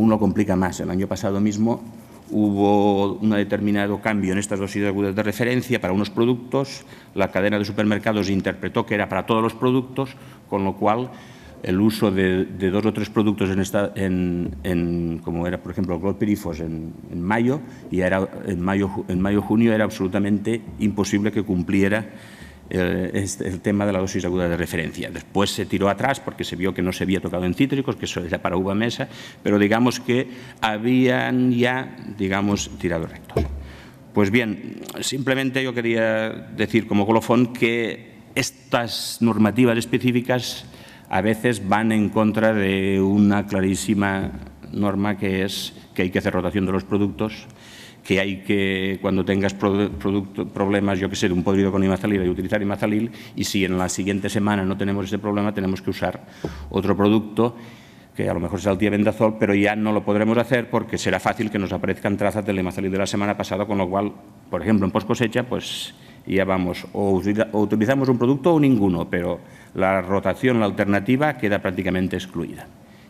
lo complica más. El año pasado mismo hubo un determinado cambio en estas dosis agudas de referencia para unos productos, la cadena de supermercados interpretó que era para todos los productos, con lo cual el uso de 2 o 3 productos como era por ejemplo el clorpirifos en mayo, y en mayo-junio era absolutamente imposible que cumpliera el tema de la dosis aguda de referencia. Después se tiró atrás porque se vio que no se había tocado en cítricos, que eso era para uva mesa, pero digamos que habían ya, tirado rectos. Pues bien, simplemente yo quería decir como colofón que estas normativas específicas a veces van en contra de una clarísima norma, que es que hay que hacer rotación de los productos, que hay que, cuando tengas problemas, yo que sé, de un podrido con imazalil, hay que utilizar imazalil, y si en la siguiente semana no tenemos ese problema, tenemos que usar otro producto, que a lo mejor será el tiabendazol, pero ya no lo podremos hacer porque será fácil que nos aparezcan trazas del imazalil de la semana pasada, con lo cual, por ejemplo, en post cosecha, pues ya vamos, o utilizamos un producto o ninguno, pero la rotación, la alternativa, queda prácticamente excluida.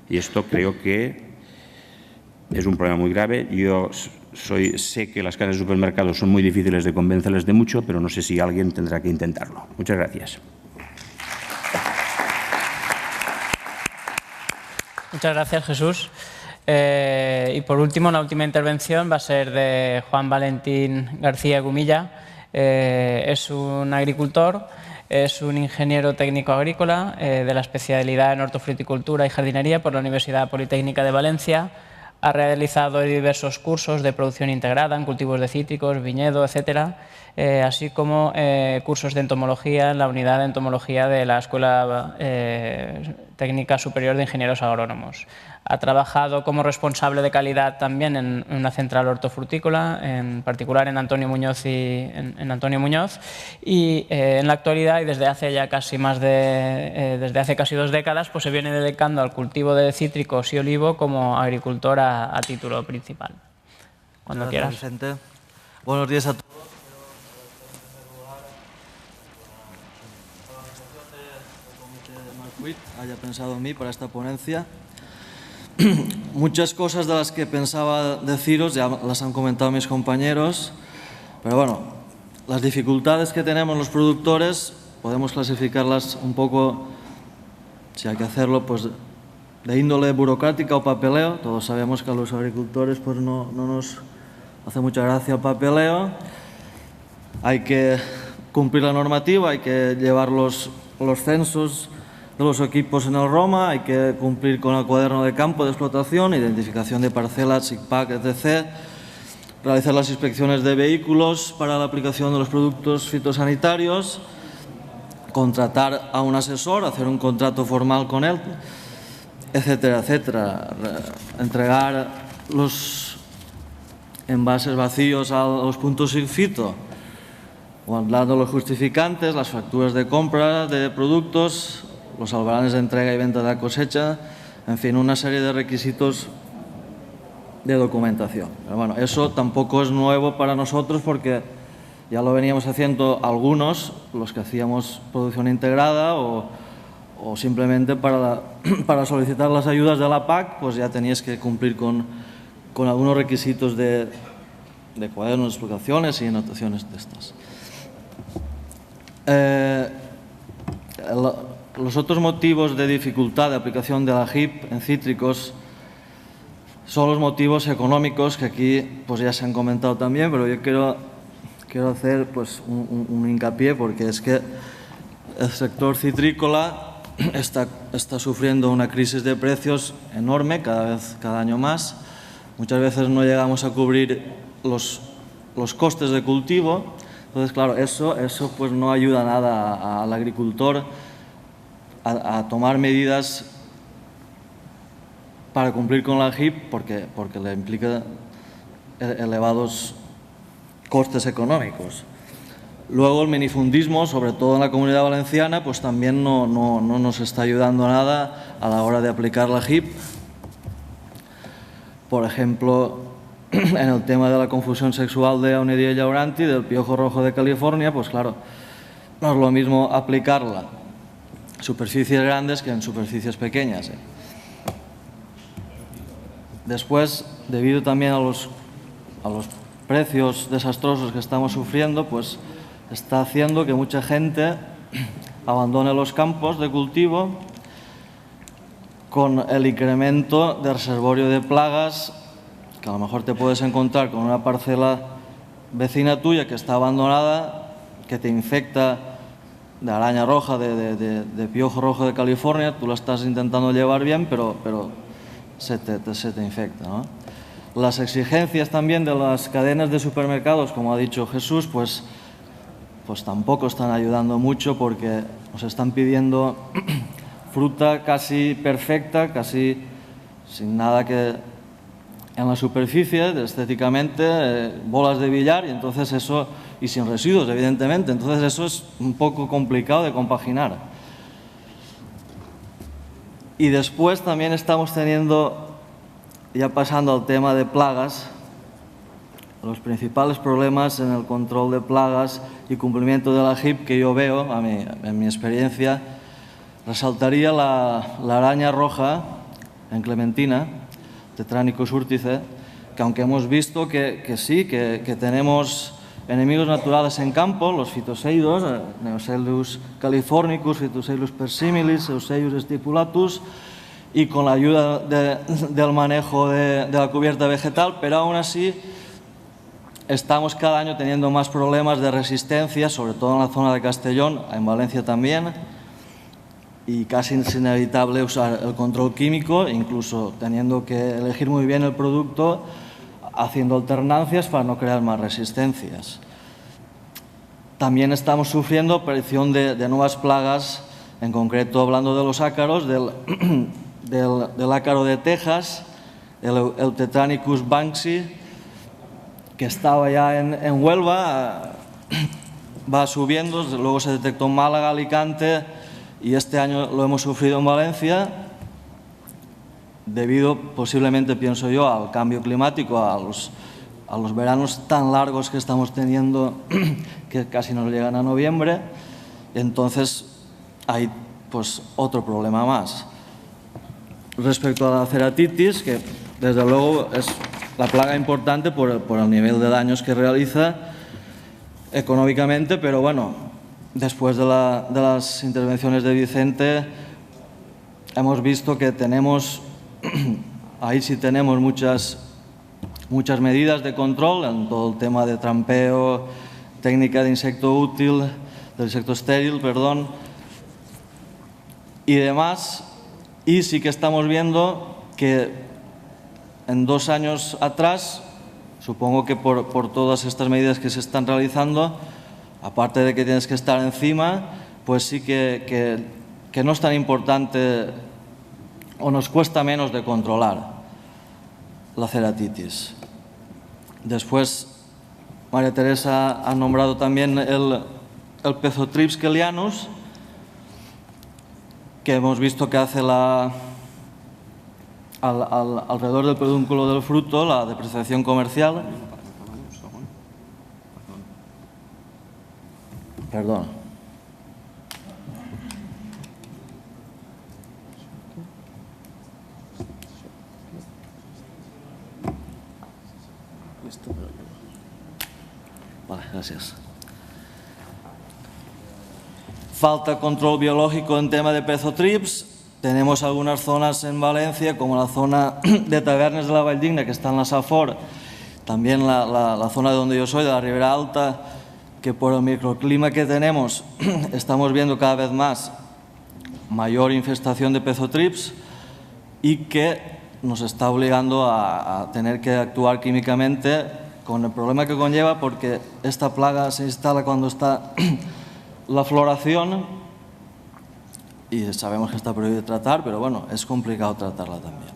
Y esto creo que es un problema muy grave. Yo sé que las cadenas de supermercados son muy difíciles de convencerles de mucho, pero no sé si alguien tendrá que intentarlo. Muchas gracias. Muchas gracias, Jesús. Y por último, la última intervención va a ser de Juan Valentín García Gumilla. Es un agricultor, es un ingeniero técnico agrícola de la especialidad en hortofruticultura y jardinería por la Universidad Politécnica de Valencia. Ha realizado diversos cursos de producción integrada en cultivos de cítricos, viñedo, etcétera, así como cursos de entomología en la unidad de entomología de la Escuela Técnica Superior de Ingenieros Agrónomos. Ha trabajado como responsable de calidad también en una central hortofrutícola, en particular en Antonio Muñoz y en la actualidad, y desde hace ya casi desde hace casi 2 décadas, pues se viene dedicando al cultivo de cítricos y olivo como agricultor a título principal. Cuando Gracias, quieras. Vicente. Buenos días a todos. Haya pensado en mí para esta ponencia. Muchas cosas de las que pensaba deciros ya las han comentado mis compañeros, pero bueno, las dificultades que tenemos los productores podemos clasificarlas un poco, si hay que hacerlo, pues de índole burocrática o papeleo. Todos sabemos que a los agricultores pues no nos hace mucha gracia el papeleo. Hay que cumplir la normativa, hay que llevar los censos de los equipos en el Roma, hay que cumplir con el cuaderno de campo de explotación, identificación de parcelas, SICPAC, etc., realizar las inspecciones de vehículos para la aplicación de los productos fitosanitarios, contratar a un asesor, hacer un contrato formal con él, etcétera, etcétera, entregar los envases vacíos a los puntos in fito, guardando los justificantes, las facturas de compra de productos, los albaranes de entrega y venta de la cosecha, en fin, una serie de requisitos de documentación. Pero bueno, eso tampoco es nuevo para nosotros porque ya lo veníamos haciendo algunos, los que hacíamos producción integrada o simplemente para solicitar las ayudas de la PAC, pues ya tenías que cumplir con algunos requisitos de cuadernos de explicaciones y anotaciones de estas. Los otros motivos de dificultad de aplicación de la HIP en cítricos son los motivos económicos, que aquí pues ya se han comentado también, pero yo quiero hacer pues un hincapié, porque es que el sector citrícola está sufriendo una crisis de precios enorme, cada año más. Muchas veces no llegamos a cubrir los costes de cultivo. Entonces, claro, eso pues no ayuda nada al agricultor a tomar medidas para cumplir con la HIP, porque le implica elevados costes económicos. Luego el minifundismo, sobre todo en la Comunidad Valenciana, pues también no nos está ayudando nada a la hora de aplicar la HIP. Por ejemplo, en el tema de la confusión sexual de Aunidia llauranti, del piojo rojo de California, pues claro, no es lo mismo aplicarla en superficies grandes que en superficies pequeñas. Después, debido también a los precios desastrosos que estamos sufriendo, pues está haciendo que mucha gente abandone los campos de cultivo, con el incremento del reservorio de plagas, que a lo mejor te puedes encontrar con una parcela vecina tuya que está abandonada, que te infecta de araña roja, de piojo rojo de California. Tú la estás intentando llevar bien, pero se te infecta, ¿no? Las exigencias también de las cadenas de supermercados, como ha dicho Jesús, pues tampoco están ayudando mucho, porque nos están pidiendo fruta casi perfecta, casi sin nada que en la superficie, estéticamente, bolas de billar, y entonces eso, y sin residuos, evidentemente, entonces eso es un poco complicado de compaginar. Y después también estamos teniendo, ya pasando al tema de plagas, los principales problemas en el control de plagas y cumplimiento de la HIP que yo veo, en mi experiencia, resaltaría la araña roja en clementina, Tetranicus urtice, que aunque hemos visto que sí, que tenemos enemigos naturales en campo, los fitoseidos, Neoselus californicus, Fitoseilus persimilis, Euseius stipulatus, y con la ayuda del manejo de la cubierta vegetal, pero aún así estamos cada año teniendo más problemas de resistencia, sobre todo en la zona de Castellón, en Valencia también, y casi es inevitable usar el control químico, incluso teniendo que elegir muy bien el producto, haciendo alternancias para no crear más resistencias. También estamos sufriendo aparición de nuevas plagas, en concreto hablando de los ácaros, del ácaro de Texas, el Tetranicus banksy, que estaba ya en Huelva, va subiendo, luego se detectó en Málaga, Alicante, y este año lo hemos sufrido en Valencia, debido posiblemente, pienso yo, al cambio climático, a los veranos tan largos que estamos teniendo, que casi nos llegan a noviembre. Entonces hay pues otro problema más. Respecto a la ceratitis, que desde luego es la plaga importante por el nivel de daños que realiza económicamente, pero bueno, después de las intervenciones de Vicente, hemos visto que tenemos, ahí sí tenemos muchas medidas de control en todo el tema de trampeo, técnica de insecto útil, del insecto estéril, perdón, y demás. Y sí que estamos viendo que en 2 años atrás, supongo que por todas estas medidas que se están realizando, aparte de que tienes que estar encima, pues sí que no es tan importante o nos cuesta menos de controlar la ceratitis. Después, María Teresa ha nombrado también el Pezothrips kellianus, que hemos visto que hace alrededor del pedúnculo del fruto la depreciación comercial. Perdón. Vale, gracias. Falta control biológico en tema de Pezothrips. Tenemos algunas zonas en Valencia, como la zona de Tavernes de la Valldigna, que está en la Safor, también la zona de donde yo soy, de la Ribera Alta, que por el microclima que tenemos estamos viendo cada vez más mayor infestación de Pezothrips y que nos está obligando a tener que actuar químicamente, con el problema que conlleva, porque esta plaga se instala cuando está la floración y sabemos que está prohibido tratar, pero bueno, es complicado tratarla también.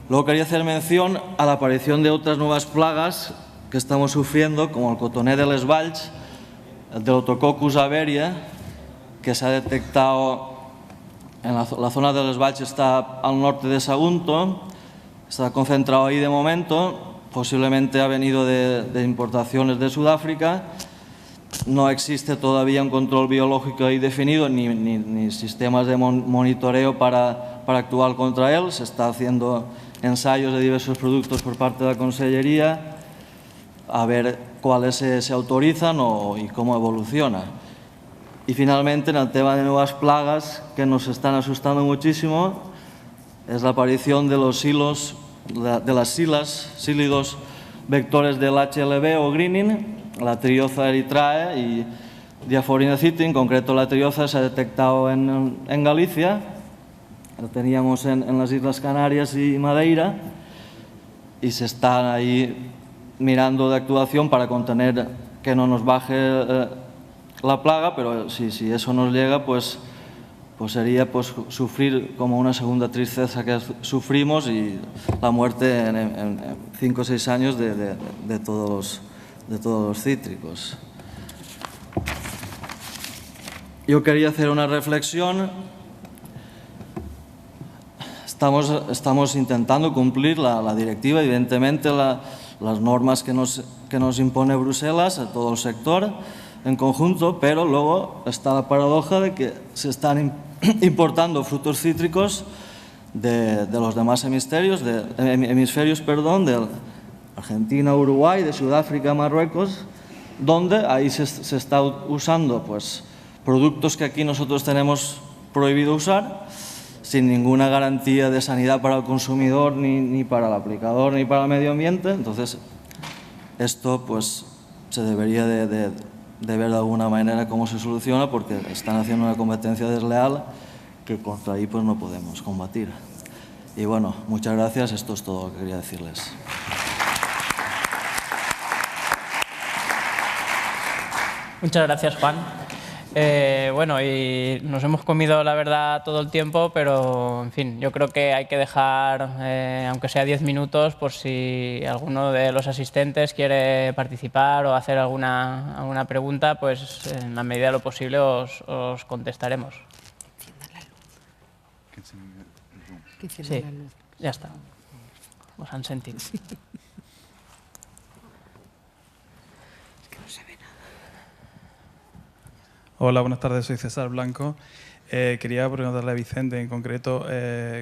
Luego quería hacer mención a la aparición de otras nuevas plagas que estamos sufriendo, como el cotoné de les Valls, el Deuterococcus averia, que se ha detectado en la zona de les Valls, está al norte de Sagunto, está concentrado ahí de momento, posiblemente ha venido de importaciones de Sudáfrica. No existe todavía un control biológico ahí definido, ni sistemas de monitoreo para actuar contra él. Se está haciendo ensayos de diversos productos por parte de la Consellería, a ver cuáles se autorizan y cómo evoluciona. Y finalmente, en el tema de nuevas plagas que nos están asustando muchísimo, es la aparición de los hilos, de las sílidos vectores del HLB o greening, la Trioza erythrae y Diaphorina citi. En concreto, la Trioza se ha detectado en Galicia, lo teníamos en las Islas Canarias y Madeira, y se están ahí mirando de actuación para contener que no nos baje la plaga, pero si eso nos llega, pues pues sería pues, sufrir como una segunda tristeza que sufrimos y la muerte en 5 o 6 años de todos los cítricos. Yo quería hacer una reflexión. Estamos intentando cumplir la directiva, evidentemente las normas que nos impone Bruselas a todo el sector en conjunto, pero luego está la paradoja de que se están importando frutos cítricos de los demás hemisferios, de Argentina, Uruguay, de Sudáfrica, Marruecos, donde ahí se está usando pues, productos que aquí nosotros tenemos prohibido usar, sin ninguna garantía de sanidad para el consumidor, ni para el aplicador, ni para el medio ambiente. Entonces, esto pues, se debería de ver de alguna manera cómo se soluciona, porque están haciendo una competencia desleal que contra ahí pues, no podemos combatir. Y bueno, muchas gracias. Esto es todo lo que quería decirles. Muchas gracias, Juan. Bueno, y nos hemos comido, la verdad, todo el tiempo, pero, en fin, yo creo que hay que dejar, aunque sea 10 minutos, por si alguno de los asistentes quiere participar o hacer alguna pregunta, pues en la medida de lo posible os contestaremos. Sí, ya está. Os han sentido. Hola, buenas tardes, soy César Blanco. Quería preguntarle a Vicente en concreto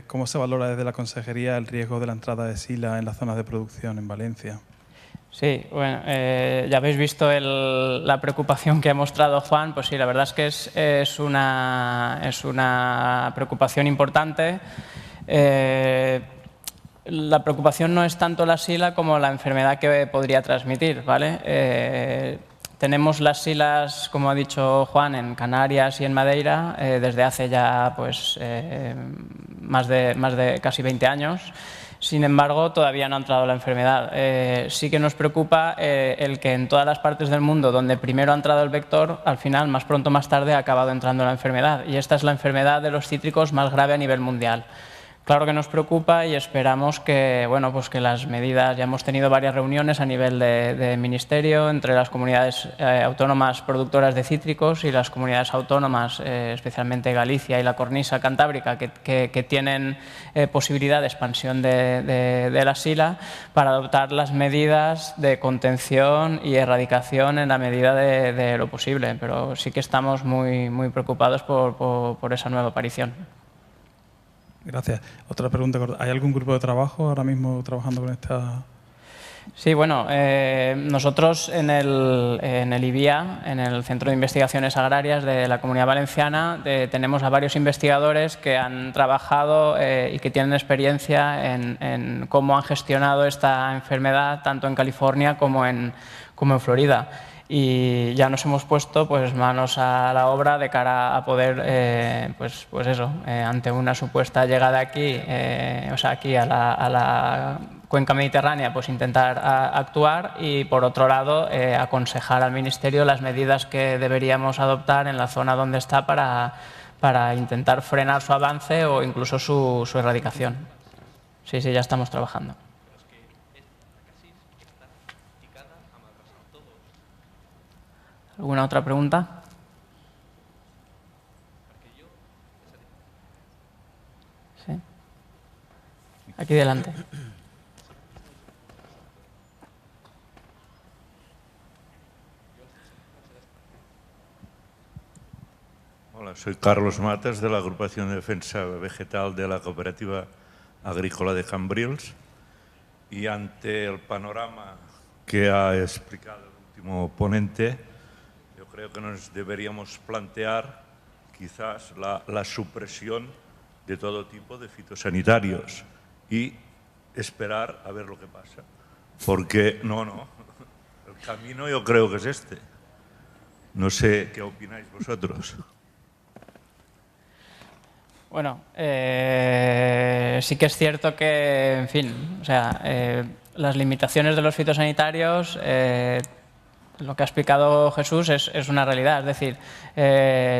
cómo se valora desde la Consejería el riesgo de la entrada de SILA en las zonas de producción en Valencia. Sí, bueno, ya habéis visto la preocupación que ha mostrado Juan. Pues sí, la verdad es que es una preocupación importante. La preocupación no es tanto la SILA como la enfermedad que podría transmitir, ¿vale? Tenemos las SILAs, como ha dicho Juan, en Canarias y en Madeira desde hace ya pues, más de casi 20 años. Sin embargo, todavía no ha entrado la enfermedad. Sí que nos preocupa el que en todas las partes del mundo donde primero ha entrado el vector, al final, más pronto o más tarde, ha acabado entrando la enfermedad. Y esta es la enfermedad de los cítricos más grave a nivel mundial. Claro que nos preocupa y esperamos que, bueno, pues que las medidas, ya hemos tenido varias reuniones a nivel de ministerio entre las comunidades autónomas productoras de cítricos y las comunidades autónomas, especialmente Galicia y la cornisa cantábrica, que tienen posibilidad de expansión de la SILA, para adoptar las medidas de contención y erradicación en la medida de lo posible. Pero sí que estamos muy preocupados por esa nueva aparición. Gracias. Otra pregunta. ¿Hay algún grupo de trabajo ahora mismo trabajando con esta...? Sí, bueno, nosotros en el IBIA, en el Centro de Investigaciones Agrarias de la Comunidad Valenciana, tenemos a varios investigadores que han trabajado y que tienen experiencia en cómo han gestionado esta enfermedad tanto en California como en Florida. Y ya nos hemos puesto pues, manos a la obra de cara a poder, pues eso, ante una supuesta llegada aquí, aquí a la cuenca mediterránea, pues intentar actuar y, por otro lado, aconsejar al Ministerio las medidas que deberíamos adoptar en la zona donde está para intentar frenar su avance o incluso su erradicación. Sí, ya estamos trabajando. ¿Alguna otra pregunta? Sí. Aquí delante. Hola, soy Carlos Matas, de la Agrupación de Defensa Vegetal de la Cooperativa Agrícola de Cambrils, y ante el panorama que ha explicado el último ponente, yo creo que nos deberíamos plantear quizás la supresión de todo tipo de fitosanitarios y esperar a ver lo que pasa. Porque el camino yo creo que es este. No sé qué opináis vosotros. Bueno, sí que es cierto que, en fin, las limitaciones de los fitosanitarios lo que ha explicado Jesús es una realidad. Es decir,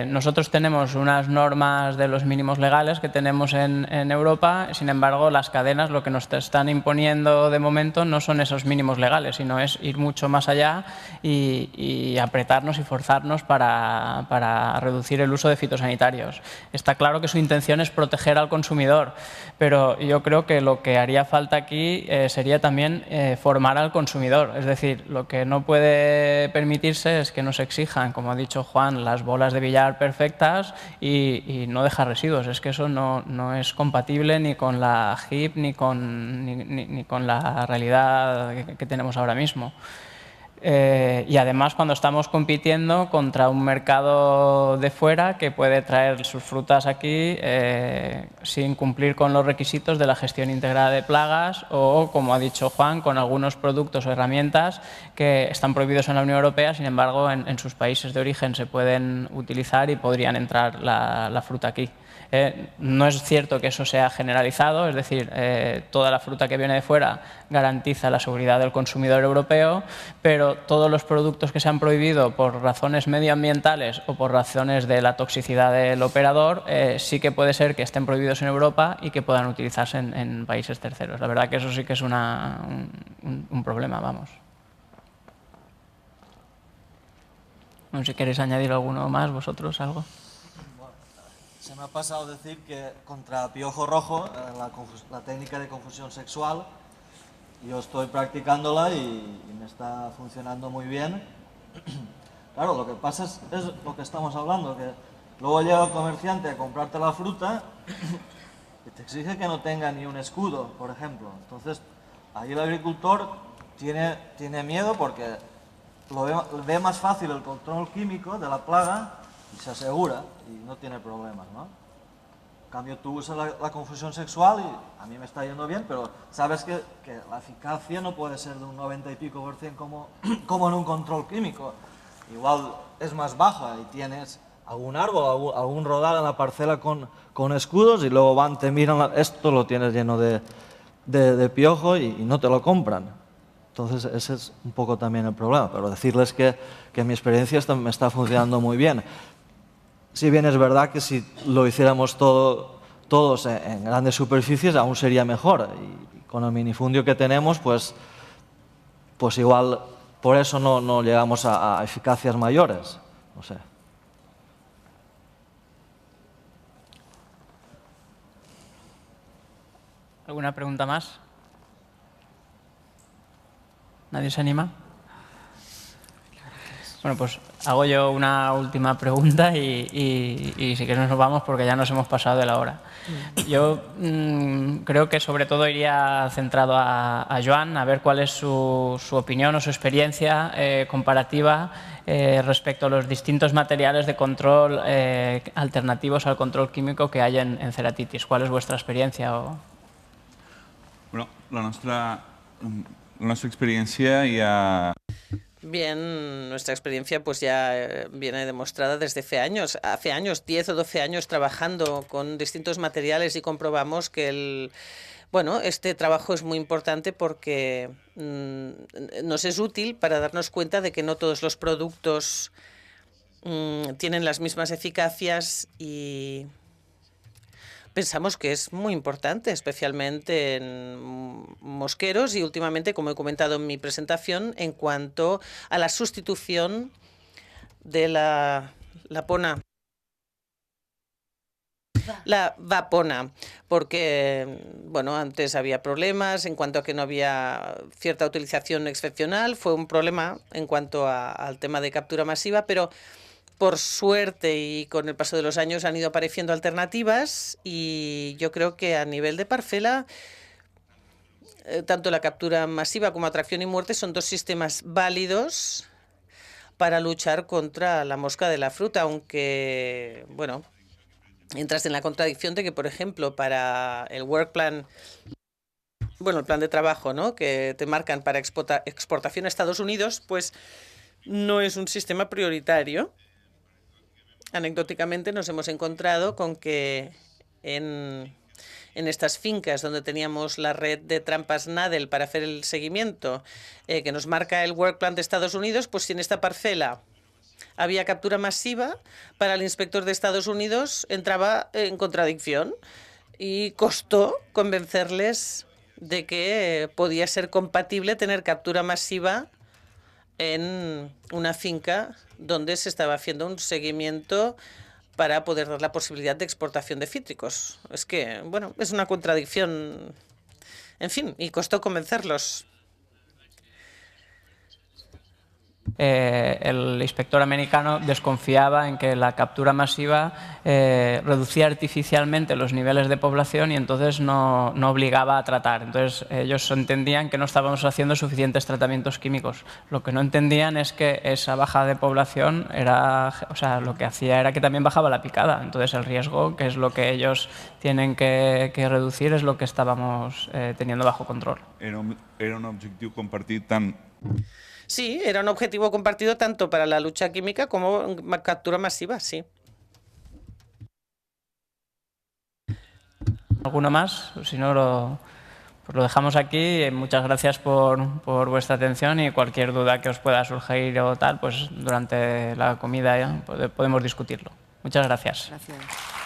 nosotros tenemos unas normas de los mínimos legales que tenemos en Europa, sin embargo, las cadenas lo que nos están imponiendo de momento no son esos mínimos legales, sino es ir mucho más allá y apretarnos y forzarnos para reducir el uso de fitosanitarios. Está claro que su intención es proteger al consumidor, pero yo creo que lo que haría falta aquí sería también formar al consumidor. Es decir, lo que no puede permitirse es que nos exijan, como ha dicho Juan, las bolas de billar perfectas y no dejar residuos. Es que eso no es compatible ni con la HIP ni con la realidad que tenemos ahora mismo. Y además cuando estamos compitiendo contra un mercado de fuera que puede traer sus frutas aquí sin cumplir con los requisitos de la gestión integrada de plagas o, como ha dicho Juan, con algunos productos o herramientas que están prohibidos en la Unión Europea, sin embargo en sus países de origen se pueden utilizar y podrían entrar la fruta aquí. No es cierto que eso sea generalizado, es decir, toda la fruta que viene de fuera garantiza la seguridad del consumidor europeo, pero todos los productos que se han prohibido por razones medioambientales o por razones de la toxicidad del operador, sí que puede ser que estén prohibidos en Europa y que puedan utilizarse en países terceros. La verdad que eso sí que es un problema, vamos. No sé si queréis añadir alguno más, vosotros, algo. Se me ha pasado decir que contra piojo rojo, la técnica de confusión sexual, yo estoy practicándola y me está funcionando muy bien. Claro, lo que pasa es lo que estamos hablando, que luego llega el comerciante a comprarte la fruta y te exige que no tenga ni un escudo, por ejemplo. Entonces, ahí el agricultor tiene miedo porque ve más fácil el control químico de la plaga y se asegura y no tiene problemas, ¿no? En cambio, tú usas la confusión sexual y a mí me está yendo bien, pero sabes que la eficacia no puede ser de un 90 y pico % como en un control químico. Igual es más baja y tienes algún árbol, algún rodal en la parcela con escudos y luego te miran, esto lo tienes lleno de piojo y no te lo compran. Entonces ese es un poco también el problema, pero decirles que mi experiencia me está funcionando muy bien. Si bien es verdad que si lo hiciéramos todos en grandes superficies aún sería mejor y con el minifundio que tenemos pues igual por eso no llegamos a eficacias mayores, no sé. ¿Alguna pregunta más? ¿Nadie se anima? Bueno, pues hago yo una última pregunta y si queréis nos vamos porque ya nos hemos pasado de la hora. Yo creo que sobre todo iría centrado a Joan, a ver cuál es su opinión o su experiencia comparativa respecto a los distintos materiales de control alternativos al control químico que hay en ceratitis. ¿Cuál es vuestra experiencia? Bueno, la nuestra experiencia ya... Bien, nuestra experiencia pues ya viene demostrada desde hace años, 10 o 12 años trabajando con distintos materiales y comprobamos que este trabajo es muy importante porque nos es útil para darnos cuenta de que no todos los productos tienen las mismas eficacias y pensamos que es muy importante, especialmente en mosqueros y últimamente, como he comentado en mi presentación, en cuanto a la sustitución de la vapona, porque antes había problemas en cuanto a que no había cierta utilización excepcional, fue un problema en cuanto al tema de captura masiva, pero por suerte y con el paso de los años han ido apareciendo alternativas y yo creo que a nivel de parcela, tanto la captura masiva como atracción y muerte son dos sistemas válidos para luchar contra la mosca de la fruta, aunque, entras en la contradicción de que, por ejemplo, para el work plan, el plan de trabajo, ¿no?, que te marcan para exportación a Estados Unidos, pues no es un sistema prioritario. Anecdóticamente nos hemos encontrado con que en en estas fincas donde teníamos la red de trampas NADEL para hacer el seguimiento que nos marca el Work Plan de Estados Unidos, pues si en esta parcela había captura masiva, para el inspector de Estados Unidos entraba en contradicción y costó convencerles de que podía ser compatible tener captura masiva en una finca donde se estaba haciendo un seguimiento para poder dar la posibilidad de exportación de cítricos. Es que, bueno, es una contradicción, en fin, y costó convencerlos. El inspector americano desconfiaba en que la captura masiva reducía artificialmente los niveles de población y entonces no obligaba a tratar. Entonces ellos entendían que no estábamos haciendo suficientes tratamientos químicos. Lo que no entendían es que esa bajada de población lo que hacía era que también bajaba la picada. Entonces el riesgo, que es lo que ellos tienen que reducir, es lo que estábamos teniendo bajo control. Era un objetivo compartido tan... Sí, era un objetivo compartido tanto para la lucha química como captura masiva, sí. ¿Alguno más? Si no, lo dejamos aquí. Muchas gracias por vuestra atención y cualquier duda que os pueda surgir o tal, pues durante la comida ya podemos discutirlo. Muchas gracias. Gracias.